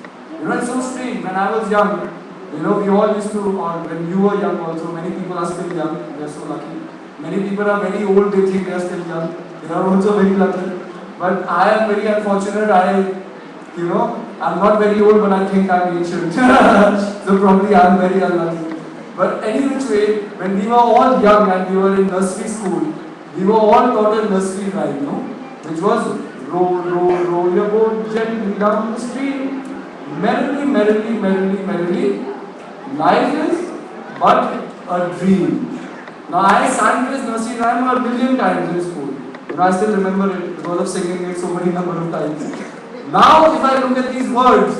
It's so strange. When I was young, we all used to, or when you were young also, many people are still young. They are so lucky. Many people are very old, they think they are still young. They are also very lucky. But I am very unfortunate. I You know, I'm not very old, but I think I'm ancient. So probably I'm very unlucky. But any which way, when we were all young and we were in nursery school, we were all taught a nursery rhyme, no? Which was roll, roll, roll your boat gently down the stream. Merrily, merrily, merrily, merrily, life is but a dream. Now I sang this nursery rhyme a million times in school. You know, I still remember it because of singing it so many number of times. Now if I look at these words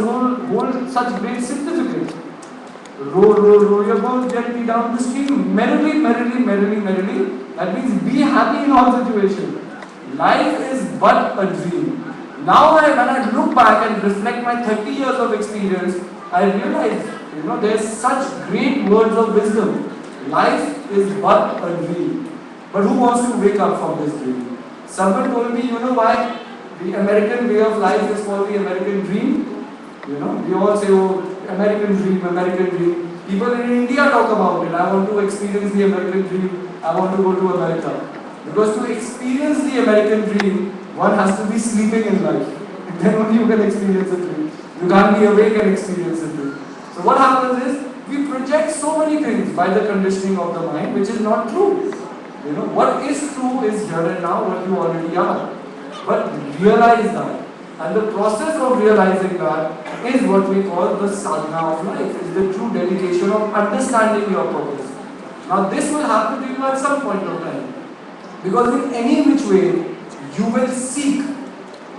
hold such great significance. Row, row, row your boat gently down the stream. Merrily, merrily, merrily, merrily. That means be happy in all situations. Life is but a dream. Now when I look back and reflect my 30 years of experience, I realize, you know, there's such great words of wisdom. Life is but a dream. But who wants to wake up from this dream? Someone told me, you know why the American way of life is called the American dream? You know, we all say, oh, American dream, American dream. People in India talk about it. I want to experience the American dream. I want to go to America. Because to experience the American dream, one has to be sleeping in life. Then only you can experience the dream. You can't be awake and experience the dream. So what happens is, we project so many things by the conditioning of the mind, which is not true. You know, what is true is here and now, what you already are. But realize that. And the process of realizing that is what we call the sadhana of life. It's the true dedication of understanding your purpose. Now this will happen to you at some point of time. Because in any which way, you will seek.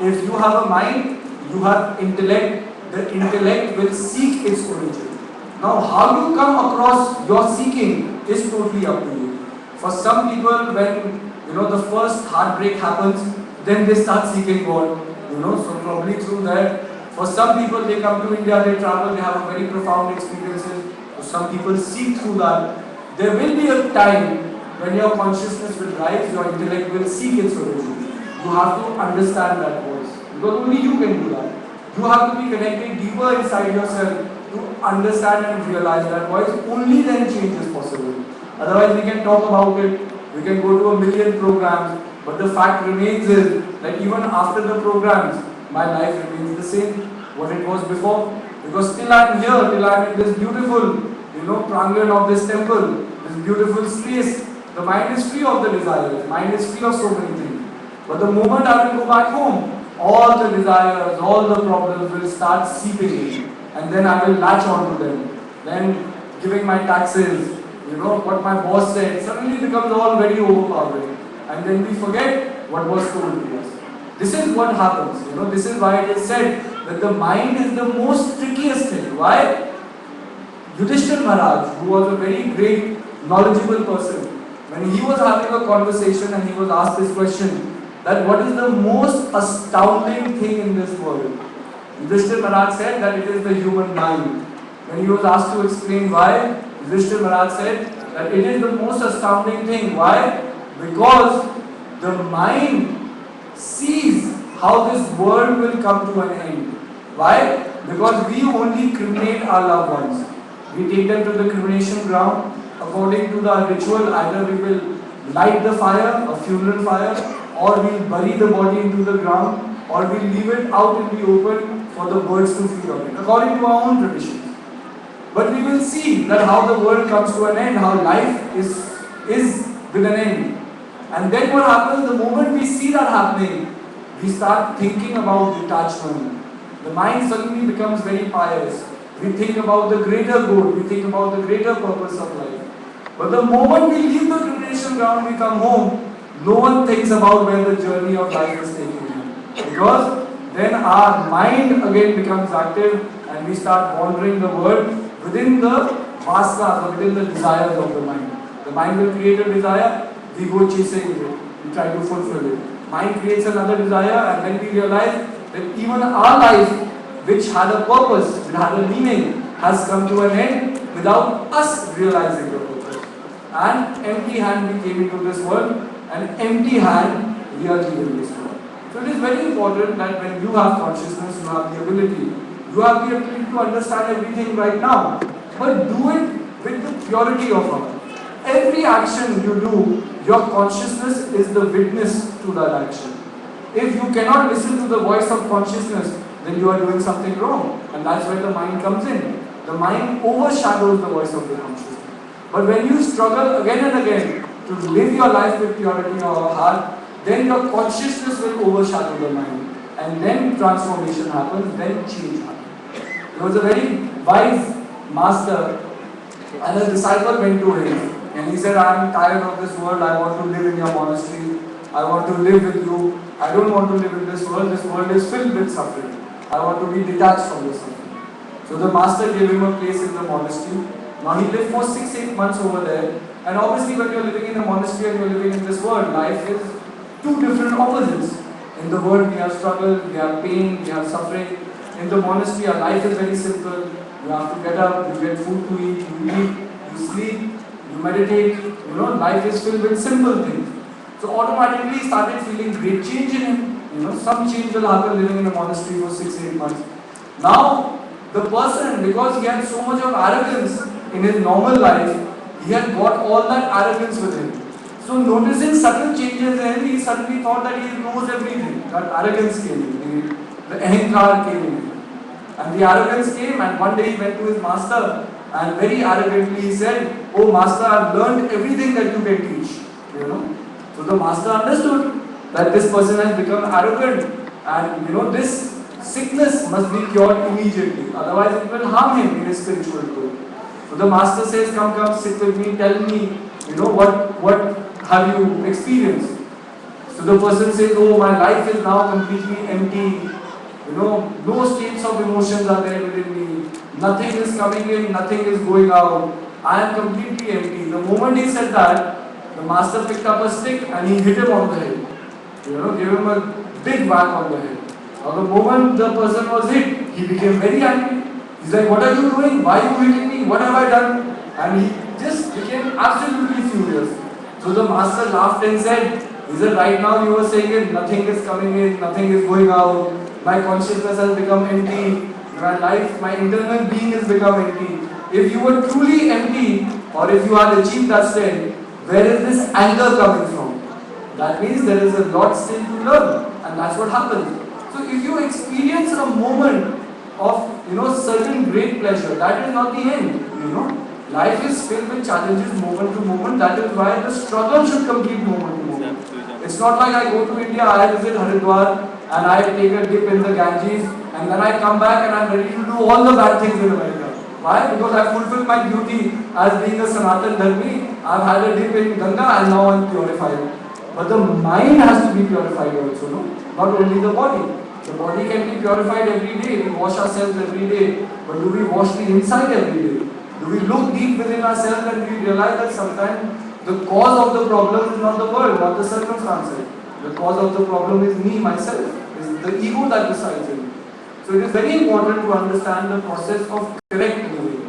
If you have a mind, you have intellect, the intellect will seek its origin. Now how you come across your seeking is totally up to you. For some people, when the first heartbreak happens, then they start seeking God. So probably through that. For some people, they come to India, they travel, they have a very profound experiences. So some people seek through that. There will be a time when your consciousness will rise, your intellect will seek its origin. You have to understand that voice. Because only you can do that. You have to be connected deeper inside yourself to understand and realize that voice. Only then change is possible. Otherwise, we can talk about it, we can go to a million programs, but the fact remains is that even after the programs, my life remains the same, what it was before. Because till I am here, till I am in this beautiful, prangan of this temple, this beautiful space, the mind is free of the desires, mind is free of so many things. But the moment I will go back home, all the desires, all the problems will start seeping in. And then I will latch on to them. Then giving my taxes, what my boss said, suddenly becomes all very overpowering. And then we forget what was told to us. This is what happens. This is why it is said that the mind is the most trickiest thing. Why? Yudhishthira Maharaj, who was a very great, knowledgeable person, when he was having a conversation and he was asked this question, that what is the most astounding thing in this world? Yudhishthira Maharaj said that it is the human mind. When he was asked to explain why, Yudhishthira Maharaj said that it is the most astounding thing. Why? Because the mind sees how this world will come to an end. Why? Because we only cremate our loved ones. We take them to the cremation ground. According to the ritual, either we will light the fire, a funeral fire, or we'll bury the body into the ground, or we'll leave it out in the open for the birds to feed on it, according to our own traditions. But we will see that how the world comes to an end, how life is with an end. And then what happens, the moment we see that happening, we start thinking about detachment. The mind suddenly becomes very pious. We think about the greater good, we think about the greater purpose of life. But the moment we leave the cremation ground, we come home, no one thinks about where the journey of life is taking you. Because then our mind again becomes active and we start wandering the world within the vasanas or within the desires of the mind. The mind will create a desire, we go chasing it, we try to fulfill it. Mind creates another desire and then we realize that even our life, which had a purpose, which had a meaning, has come to an end without us realizing the purpose. And empty hand we came into this world, and empty hand we are leaving this world. So it is very important that when you have consciousness, you have the ability to understand everything right now, but do it with the purity of heart. Every action you do, your consciousness is the witness to that action. If you cannot listen to the voice of consciousness, then you are doing something wrong. And that's where the mind comes in. The mind overshadows the voice of the consciousness. But when you struggle again and again to live your life with purity of heart, then your consciousness will overshadow the mind. And then transformation happens, then change happens. There was a very wise master, and a disciple went to him. And he said, I am tired of this world, I want to live in your monastery. I want to live with you. I don't want to live in this world. This world is filled with suffering. I want to be detached from this suffering. So the master gave him a place in the monastery. Now he lived for 6-8 months over there. And obviously when you're living in a monastery and you're living in this world, life is two different opposites. In the world we have struggle, we have pain, we have suffering. In the monastery our life is very simple. You have to get up, you get food to eat, you sleep, you meditate. You know, life is filled with simple things. So automatically he started feeling great change in him. You know, some change will happen living in a monastery for 6-8 months. Now, the person, because he had so much of arrogance in his normal life, he had got all that arrogance with him. So noticing subtle changes in him, he suddenly thought that he knows everything. That arrogance came in, the ahankar came in. And the arrogance came, and one day he went to his master and very arrogantly he said, "Oh master, I've learned everything that you can teach." You know. So the master understood that this person has become arrogant, and you know, this sickness must be cured immediately, otherwise it will harm him in his spiritual growth. So the master says, come, sit with me, tell me, you know, what have you experienced? So the person says, oh, my life is now completely empty, you know, no states of emotions are there within me, nothing is coming in, nothing is going out, I am completely empty. The moment he said that, the master picked up a stick and he hit him on the head. You know, gave him a big whack on the head. Now the moment the person was hit, he became very angry. He's like, what are you doing? Why are you hitting me? What have I done? And he just became absolutely furious. So the master laughed and said, he said, right now you are saying it, nothing is coming in, nothing is going out. My consciousness has become empty. My life, my internal being has become empty. If you were truly empty, or if you had achieved that state, where is this anger coming from? That means there is a lot still to learn, and that's what happens. So if you experience a moment of, you know, certain great pleasure, that is not the end. You know, life is filled with challenges moment to moment. That is why the struggle should complete moment to moment. It's not like I go to India, I visit Haridwar, and I take a dip in the Ganges, and then I come back and I'm ready to do all the bad things in America. Why? Because I fulfilled my duty as being a Sanatan Dharmi. I've had a dip in Ganga and now I'm purified. But the mind has to be purified also, no? Not only the body. The body can be purified every day. We wash ourselves every day. But do we wash the inside every day? Do we look deep within ourselves and we realize that sometimes the cause of the problem is not the world, not the circumstances. The cause of the problem is me, myself. Is the ego that resides in me. So it is very important to understand the process of correct living.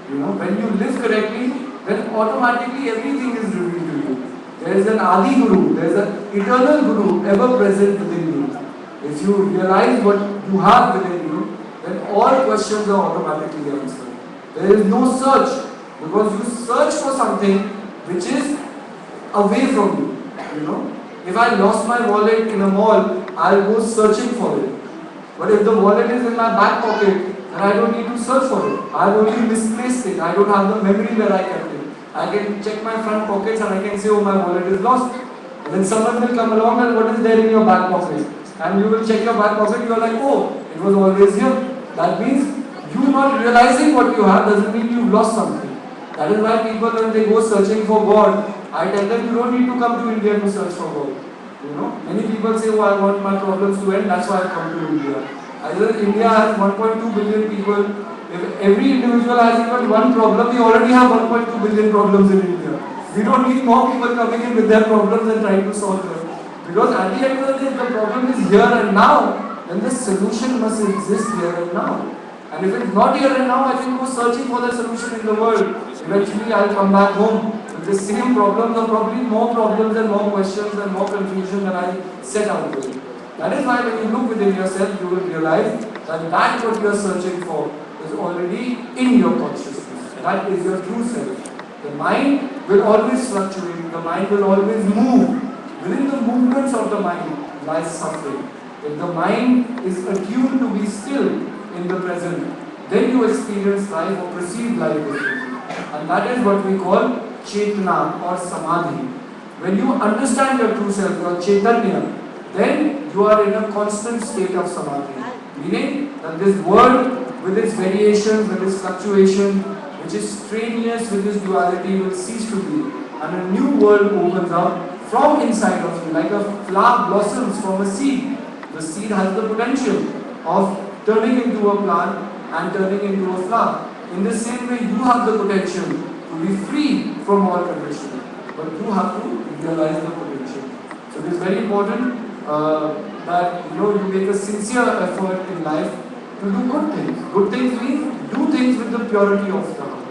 You know, when you live correctly, then automatically everything is revealed to you. There is an Adi Guru, there is an eternal Guru ever present within you. If you realize what you have within you, then all questions are automatically answered. There is no search, because you search for something which is away from you. You know, if I lost my wallet in a mall, I'll go searching for it. But if the wallet is in my back pocket, then I don't need to search for it. I've only misplaced it. I don't have the memory where I kept it. I can check my front pockets and I can say, oh, my wallet is lost. And then someone will come along and what is there in your back pocket? And you will check your back pocket, you are like, oh, it was always here. That means you not realizing what you have doesn't mean you've lost something. That is why people, when they go searching for God, I tell them you don't need to come to India to search for God. You know, many people say, oh, I want my problems to end, that's why I come to India. Either India has 1.2 billion people. If every individual has even one problem, we already have 1.2 billion problems in India. We don't need more people coming in with their problems and trying to solve them. Because at the end of the day, the problem is here and now, then the solution must exist here and now. And if it's not here and now, I can go searching for the solution in the world. Eventually, I'll come back home with the same problems, or probably more problems and more questions and more confusion than I set out with. That is why when you look within yourself, you will realize that what you are searching for is already in your consciousness. That is your true self. The mind will always fluctuate. The mind will always move. Within the movements of the mind, lies suffering. If the mind is attuned to be still in the present, then you experience life or perceive life differently. And that is what we call Chetana or Samadhi. When you understand your true self, your Chaitanya, then you are in a constant state of Samadhi. Meaning that this world with its variations, with its fluctuation, which is strenuous with its duality, will cease to be. And a new world opens up from inside of you, like a flower blossoms from a seed. The seed has the potential of turning into a plant and turning into a flower. In the same way, you have the potential to be free from all conditioning, but you have to realize the potential. So it is very important that you make a sincere effort in life to do good things. Good things means do things with the purity of the heart.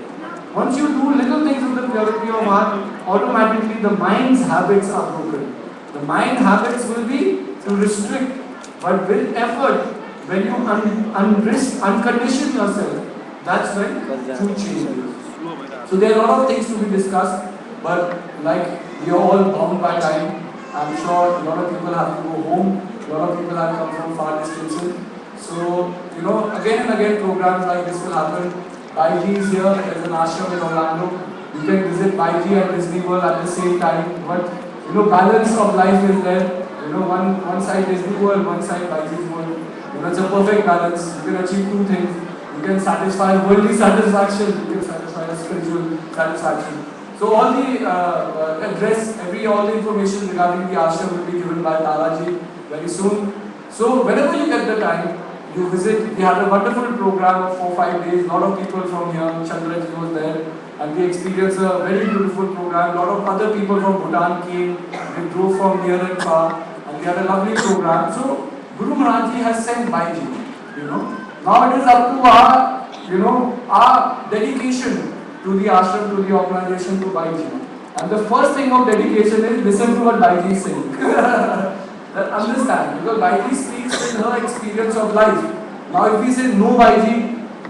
Once you do little things with the purity of heart, automatically the mind's habits are broken. The mind habits will be to restrict, but with effort, when you uncondition yourself, that's when true change is. So there are a lot of things to be discussed, but like we are all bound by time. I'm sure a lot of people have to go home, a lot of people have come from far distances. So, again and again programs like this will happen. Baiji is here, there's an ashram in Orlando. You can visit Baiji and Disney World at the same time. But, balance of life is there. One side Disney World, one side Baiji's World. It's a perfect balance. You can achieve two things. You can satisfy worldly satisfaction, you can satisfy spiritual satisfaction. So all the all the information regarding the ashram will be given by Taraji very soon. So whenever you get the time, you visit. We had a wonderful program of 4-5 days. A lot of people from here, Chandraji was there, and we experienced a very beautiful program. A lot of other people from Bhutan came. They drove from near and far, and we had a lovely program. So Guru Maharaj Ji has sent Baiji. Now it is up to our dedication to the ashram, to the organization, to Baiji. And the first thing of dedication is listen to what Baiji is saying. Understand, because Baiji speaks with her experience of life. Now if we say no Baiji,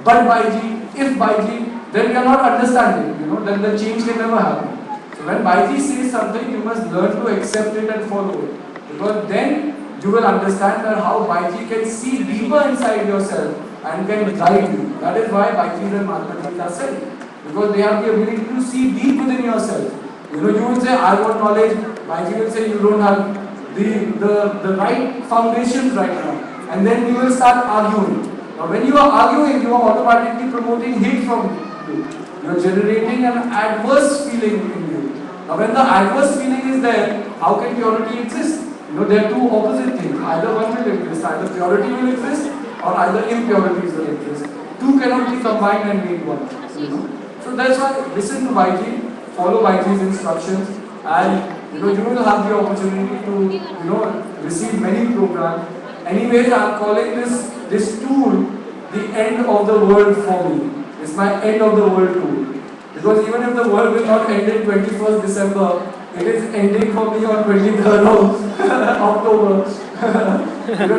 but Baiji, if Baiji, then we are not understanding, then the change can never happen. So when Baiji says something, you must learn to accept it and follow it. Because then you will understand that how Baiji can see deeper inside yourself and can guide you. That is why Baiji and Mahatma Ji are said. Because they have the ability to see deep within yourself. You will say, I want knowledge. Baiji will say, you don't have the right foundations right now. And then you will start arguing. Now when you are arguing, you are automatically promoting hate from you. You are generating an adverse feeling in you. Now when the adverse feeling is there, how can purity exist? There are two opposite things. Either one will exist, either purity will exist, or either impurities will exist. Two cannot be combined and made one. So that's why listen to Baiji, follow Baiji's instructions, and you will have the opportunity to receive many programs. Anyways, I am calling this tour the end of the world for me. It's my end of the world tour. Because even if the world will not end in 21st December, it is ending for me on 23rd of October.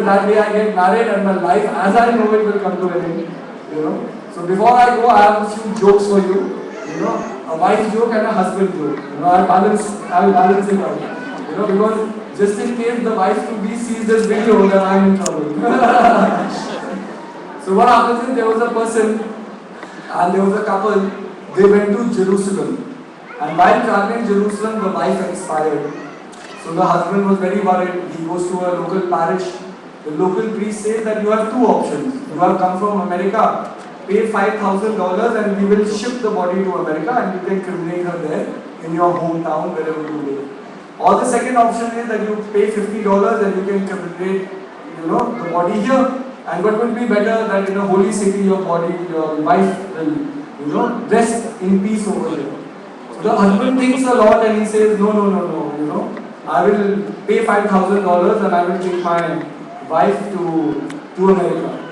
That day I get married and my life as I know it will come to an end. So before I go, I have a few jokes for you. A wife joke and a husband joke. I will balance it out. Because just in case the wife to be sees this video, then I am in trouble. So what happens is there was a person and there was a couple. They went to Jerusalem. And while traveling Jerusalem, the wife expired. So the husband was very worried. He goes to a local parish. The local priest says that you have two options. You have come from America. Pay $5,000 and we will ship the body to America and you can cremate her there in your hometown wherever you live. Or the second option is that you pay $50 and you can cremate the body here. And what will be better that in a holy city your wife will rest in peace over there. So the husband thinks a lot and he says no, I will pay $5,000 and I will take my wife to America.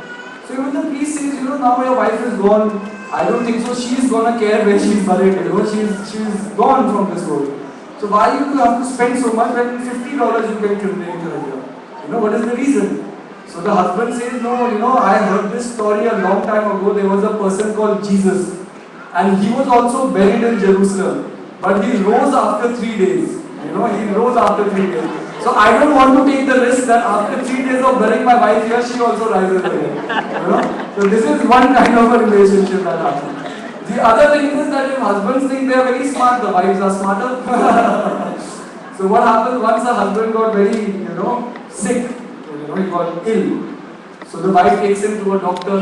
So even the priest says, now your wife is gone. I don't think so. She's gonna care when she's buried. She's gone from this world. So why you have to spend so much when $50 you can cremate her here? What is the reason? So the husband says, no, I heard this story a long time ago. There was a person called Jesus, and he was also buried in Jerusalem, but he rose after 3 days. He rose after 3 days. So I don't want to take the risk that after 3 days of burying my wife here, she also rises again. You know? So this is one kind of a relationship that happens. The other thing is that if husbands think they are very smart, the wives are smarter. So what happens once the husband got very, sick, he got ill. So the wife takes him to a doctor.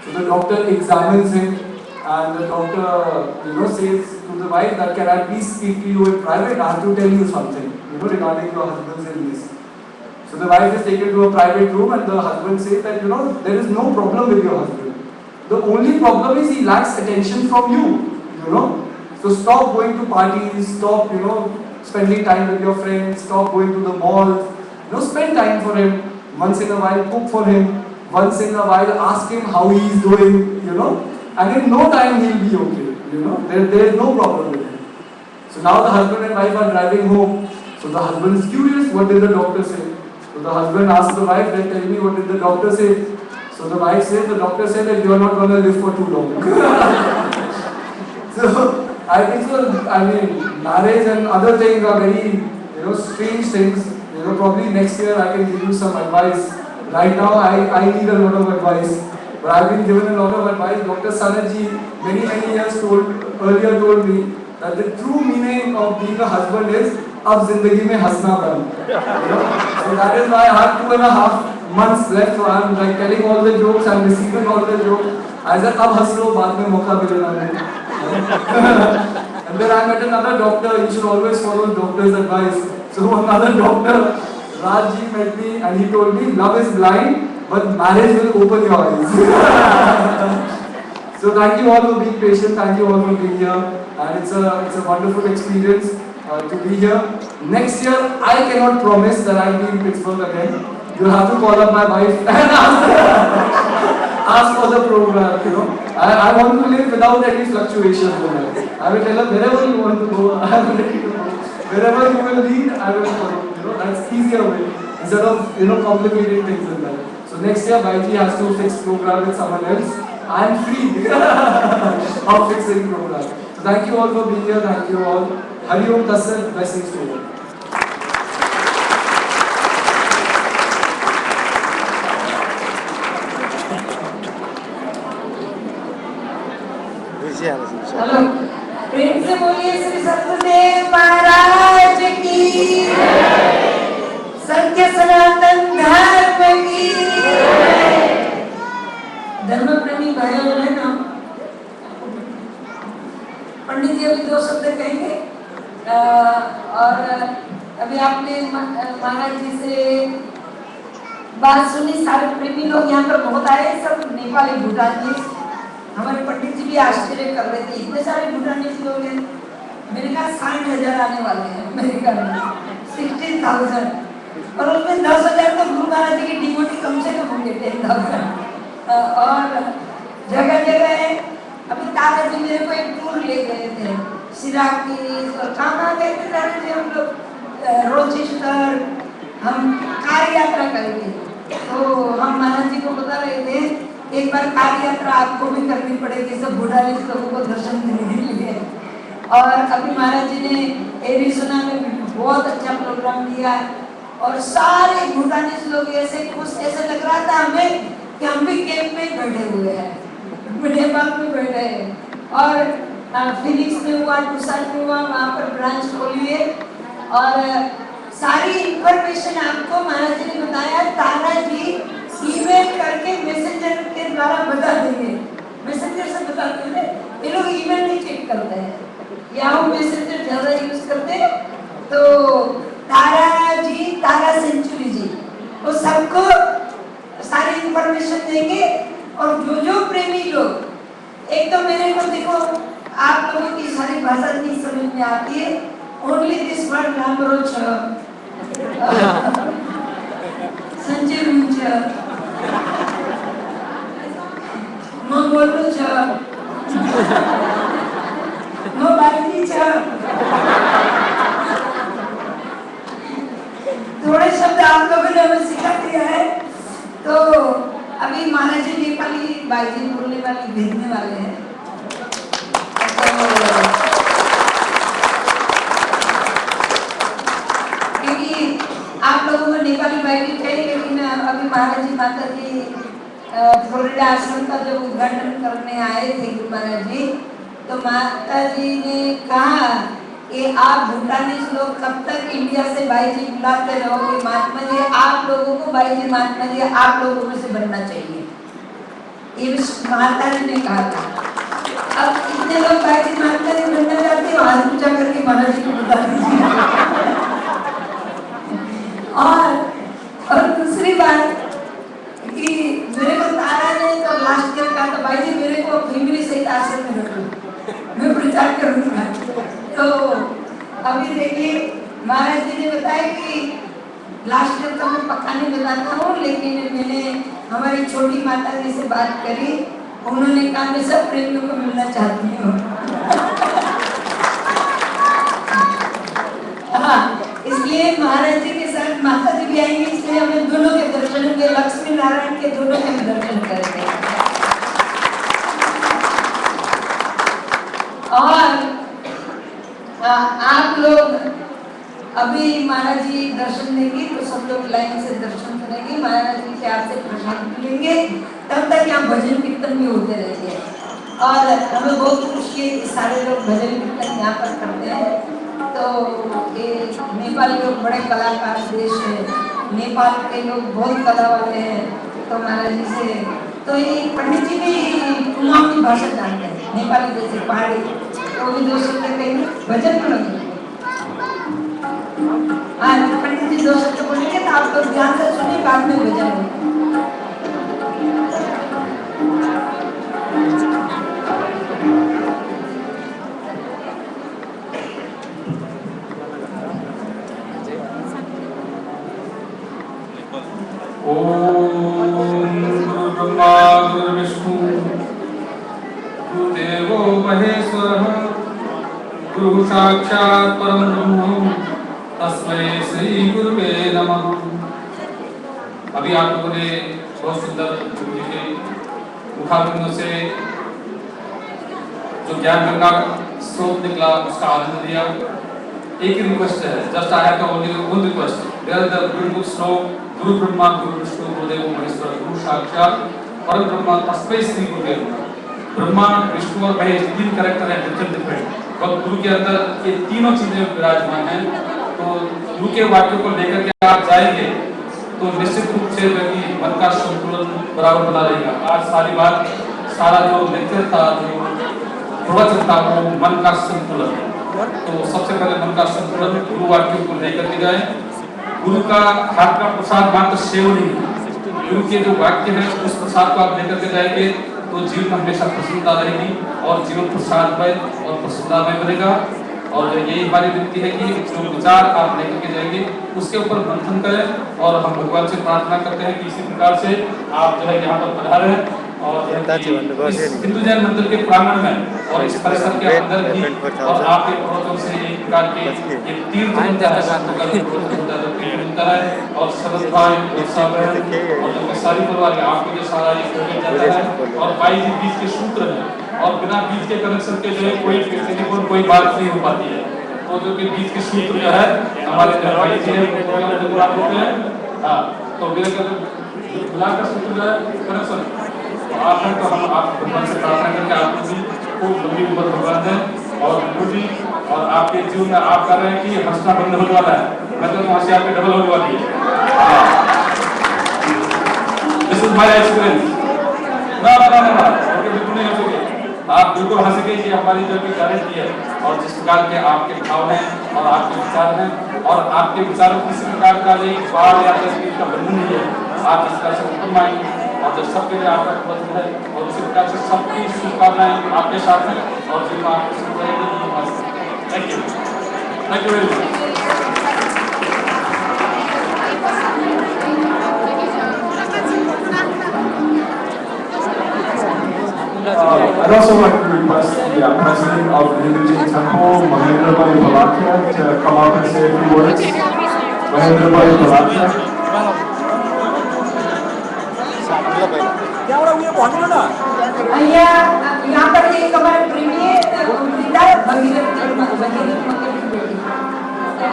So the doctor examines him, and the doctor, says to the wife that can I please speak to you in private? I have to tell you something, regarding your husband's illness. So the wife is taken to a private room, and the husband says that there is no problem with your husband. The only problem is he lacks attention from you. So stop going to parties, stop spending time with your friends, stop going to the mall. Spend time for him. Once in a while, cook for him. Once in a while, ask him how he is doing. And in no time he'll be okay. There is no problem with him. So now the husband and wife are driving home. So the husband is curious, what did the doctor say? So the husband asks the wife, then tell me what did the doctor say? So the wife says, the doctor said that you are not going to live for too long. So I think so. Marriage and other things are very, strange things. Probably next year I can give you some advice. Right now I need a lot of advice. But I've been given a lot of advice. Dr. Sanerji many years earlier told me that the true meaning of being a husband is ab zindagi mein hasna band. So that is why I have 2.5 months left. So I'm like telling all the jokes, I'm receiving all the jokes. I said ab has lo, baad mein mauka milega nahi. And then I met another doctor. You should always follow doctor's advice. So another doctor, Rajji, met me and he told me love is blind, but marriage will open your eyes. So thank you all for being patient. Thank you all for being here, and it's a wonderful experience to be here. Next year, I cannot promise that I'll be in Pittsburgh again. You'll have to call up my wife and ask for the program. I want to live without any fluctuations. I will tell her wherever you want to go, I am ready to go. Wherever you will lead, I will follow. That's easier way instead of complicated things in that. So next year, Baiji has to fix program with someone else. I am free of fixing program. So thank you all for being here. Thank you all. Hari Om Tat Sat. Blessings to you. Hello, प्रेम से बोलिए श्री सत्यदेव महाराज की, सत्य सनातन धर्म की। धर्म प्रेमी भाइयों है ना, पंडित जी अभी 2 शब्द कहेंगे। और अभी आपने महाराज जी से बात सुनी। सारे प्रेमी लोग यहाँ पर बहुत आए, सब नेपाली भूटानी। हमारे पंडित जी भी आश्चर्य कर रहे थे, इतने सारे भूटानी लोग हैं। मेरे कहा 60,000 आने वाले हैं अमेरिका में, 16,000, और उसमें 10,000 तो गुरु महाराज जी की डिवोटी कम से कम होंगे, 10,000। और जगह जगह है। अभी तारा जी मेरे को एक टूर ले गए थे, सिराकिस और कहाँ गए थे तारा जी हम लोग, रोचेस्टर। हम कार यात्रा करेंगे, तो हम महाराज जी को बता रहे थे एक बार कार यात्रा आपको भी करनी पड़ेगी, सब बुढ़ानीस लोगों को दर्शन देने के लिए। और अभी महाराज जी ने एरिज़ोना में बहुत अच्छा प्रोग्राम दिया, और सारे भूटानीस लोग ऐसे खुश, ऐसे लग रहा था हमें कि हम भी कैंप में बैठे हुए हैं, नेपाल में बैठे हैं। और फिनिक्स में हुआ, टुसान में हुआ, वहाँ पर ब्रांच खोली है। और सारी इंफॉर्मेशन आपको महाराज जी ने बताया। तारा जी ईमेल करके मैसेंजर के द्वारा बता देंगे, मैसेंजर से बता देंगे। ये लोग ईमेल नहीं चेक करते हैं, याहू मैसेंजर ज्यादा यूज करते हैं। तो तारा जी, तारा सेंचुरी जी, वो सबको सारी इंफॉर्मेशन देंगे। और जो प्रेमी लोग, एक तो मेरे को देखो, आप लोगों की सारी भाषा नहीं समझ में आती है। ओनली दिस वर्ड राम्रो छ, संजय हुन्छ, म बोल्नु छ, म बाल्टी छ। थोड़े शब्द आप लोगों ने हमें सिखा दिया है। तो अभी महाराज जी नेपाली बाईजी बोलने वाली भेजने वाले हैं। क्योंकि आप महाराज जी माता जी फ्लोरिडा आश्रम का जब उद्घाटन करने आए थे गुरु महाराज जी, तो माता जी ने कहा कि आप भूटानीज लोग कब तक इंडिया से भाई जी बुलाते रहोगे, महात्मा जी आप लोगों को भाई जी महात्मा जी आप लोगों में से बनना चाहिए, ये माता जी ने कहा था। अब इतने लोग भाई जी महात्मा जी बनना चाहते हो, हाथ ऊंचा करके महाराज जी को बता दीजिए। और दूसरी बात कि मेरे को तारा ने तो लास्ट ईयर कहा था भाई जी मेरे को भीमरी सहित आश्रम में रखो, मैं प्रचार करूंगा। तो अभी देखिए महाराज जी ने बताया कि लास्ट ईयर तो मैं पक्का नहीं बताता हूँ, लेकिन मैंने हमारी छोटी माता जी से बात करी, उन्होंने कहा मैं सब प्रेमियों को मिलना चाहती हूँ। हाँ, इसलिए महाराज जी के साथ माता जी भी आएंगे, इसलिए हमें दोनों के दर्शन होंगे, लक्ष्मी नारायण के दोनों के दर्शन करेंगे। और आप लोग अभी महाराज जी दर्शन देंगे तो सब लोग लाइन से दर्शन करेंगे, महाराज जी के आपसे प्रसाद मिलेंगे, तब तक यहाँ भजन कीर्तन भी होते रहेंगे। और हमें बहुत खुशी है कि सारे लोग भजन कीर्तन यहाँ पर करते हैं। तो ये नेपाल लोग बड़े कलाकार देश है, नेपाल के लोग बहुत कला वाले हैं। तो महाराज जी से तो ये पंडित जी भी कुमाऊनी भाषा जानते हैं, नेपाली जैसे पहाड़ी, तो भी 2 शब्द कहेंगे भजन करेंगे। हाँ, पंडित जी 2 शब्द बोलेंगे तो आप लोग ध्यान से सुनिए, बाद में भजन होगा। ब्रह्मा गुरु विष्णु गुरुदेवो महेश्वरः गुरु साक्षात् परम ब्रह्म तस्मै श्री गुरुवे नमः। अभी आप लोगों ने बहुत सुंदर गुरु जी के मुखारविंदों से जो ज्ञान गंगा स्रोत निकला उसका आनंद लिया। एक ही रिक्वेस्ट है, just I have only one request, there the guru books no गुरु ब्रह्मा गुरु विष्णु गुरुदेव महेश्वर गुरु साक्षात परम ब्रह्म तस्मै श्री गुरुवे नमः। ब्रह्मा विष्णु और महेश 3 कैरेक्टर हैं डिफरेंट, और गुरु के अंदर ये तीनों चीजें विराजमान हैं। तो गुरु के वाक्यों को लेकर के आप जाएंगे तो निश्चित रूप से व्यक्ति मन का संतुलन बराबर बना रहेगा। आज सारी बात, सारा जो लेक्चर था, जो प्रवचन था, वो मन का संतुलन है। तो सबसे पहले मन का संतुलन गुरु वाक्यों को लेकर के जाए। गुरु का हाथ का प्रसाद मात्र सेव नहीं, गुरु के जो वाक्य है उस प्रसाद को आप लेकर के जाएंगे तो जीवन में हमेशा प्रसन्नता रहेगी और जीवन प्रसादमय और प्रसन्नतामय बनेगा। और यही हमारी विनती है कि जो विचार आप लेकर के जाएंगे उसके ऊपर मंथन करें। और हम भगवान से प्रार्थना करते हैं कि इसी प्रकार से आप जो है यहाँ पर पधारे और हिंदू जैन मंदिर के प्रांगण में और इस परिसर के अंदर भी और आपके प्रवचन से एक प्रकार के ये तीर्थ मिलता है और श्रद्धा उत्साह और जो सारी परिवार आपको जो सारा ये जाता है। और 22 बीज के सूत्र है और बिना बीज के कनेक्शन के जो है कोई बात नहीं हो पाती है। तो जो कि बीज के सूत्र जो है हमारे भाई जी हैं, हाँ, तो मिलाकर सूत्र जो है कनेक्शन आप हैं। तो हम आप भगवान से प्रार्थना करके आपको भी खूब लंबी उम्र भगवान दें। और गुरु जी और आपके जीवन में आप कर रहे हैं कि हंसना बंद होने वाला है, मतलब हंसी आपकी डबल होने वाली है। This is my experience. बिल्कुल नहीं हो सके, आप बिल्कुल हंसेंगे, ये हमारी जो की गारंटी है। और जिस प्रकार के आपके भाव हैं और आपके विचार हैं और आपके विचारों किसी प्रकार का नहीं बाढ़ या का बंधन नहीं है, आप इस तरह से उत्तम आएंगे और जब सबके लिए आपका प्रवचन है और उसी प्रकार से सबकी शुभकामनाएं आपके साथ हैं और जीवन आपको सुख रहेगी। Thank you, thank you very much. I'd also like to request the president of the Hindu Jain Temple, Mahendra Bhai Balakia, to come up and say a few words. Mahendra Bhai Balakia. यहाँ पर एक हमारे प्रेमी भगीरथ मंदिर की बेटी, तो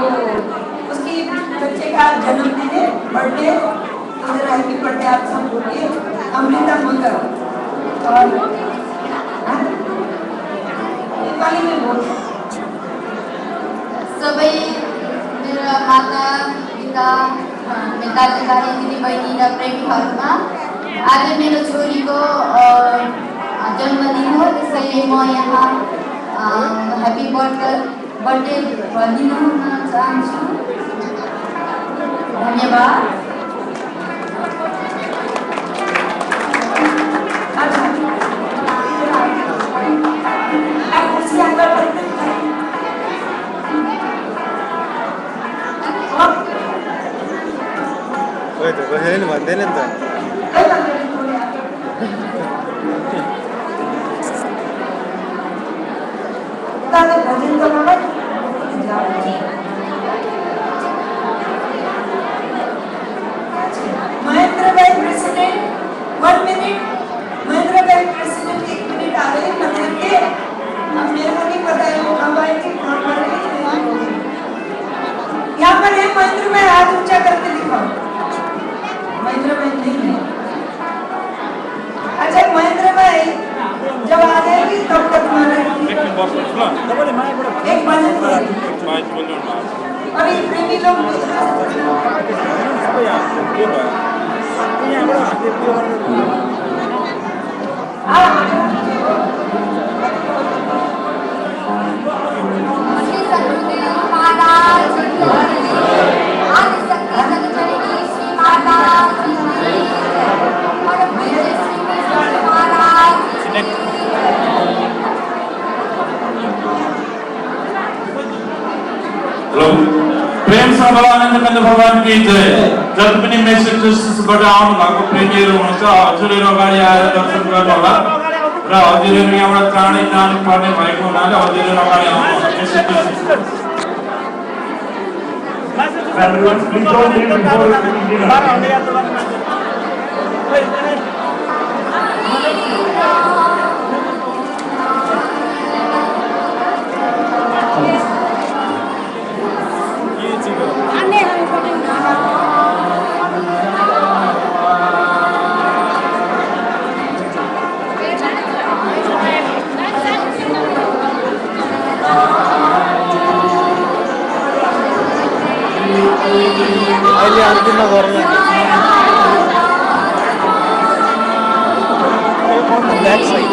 उसकी बच्चे का जन्मदिन है, बर्थडे, हैप्पी बर्थडे। बोलिए। सबै मेरा माता पिता दाजुभाइ दिदीबहिनी र प्रेमीहरूमा आज मेरो छोरीको जन्मदिन हो, त्यसैले म यहाँ ह्याप्पी बर्थडे भनिदिन चाहन्छु। धन्यवाद। आप कुर्सी आकर बैठते हैं। खोइ त कसैले नि भन्दैन नि त। भजन गर्नलाई महेंद्र भाई प्रेसिडेंट 1 मिनट। महेंद्र भाई प्रेसिडेंट 1 मिनट आ रहे हैं मंदिर के। अब मेरे को नहीं पता है वो कब आएंगे कौन आएंगे। यहाँ पर है महेंद्र भाई, हाथ ऊंचा करके दिखाओ। महेंद्र भाई नहीं है। अच्छा महेंद्र भाई जब आ जाएगी तब तक हमारा एक भजन करेंगे। और ये प्रेमी लोग श्री सद्गुरु महाराज की आदि शक्ति जगजननी श्री माता की परम पूज्य श्री कृष्ण महाराज की। हेलो, प्रेम सँग बोला आनन्द कंद भगवान की जय। जति पनि मेसेजेसबाट आउनु भएको प्रेमीहरू हुनुहुन्छ हजुरहरू अगाडि आएर दर्शन गर्नुहोला र हजुरहरू यहाँबाट चाँडै जानु पर्ने भएको हुनाले हजुरहरू अगाडि आउनुहोला। Everyone, please don't leave before अहिले अन्तिम गर्न ब्याक साइड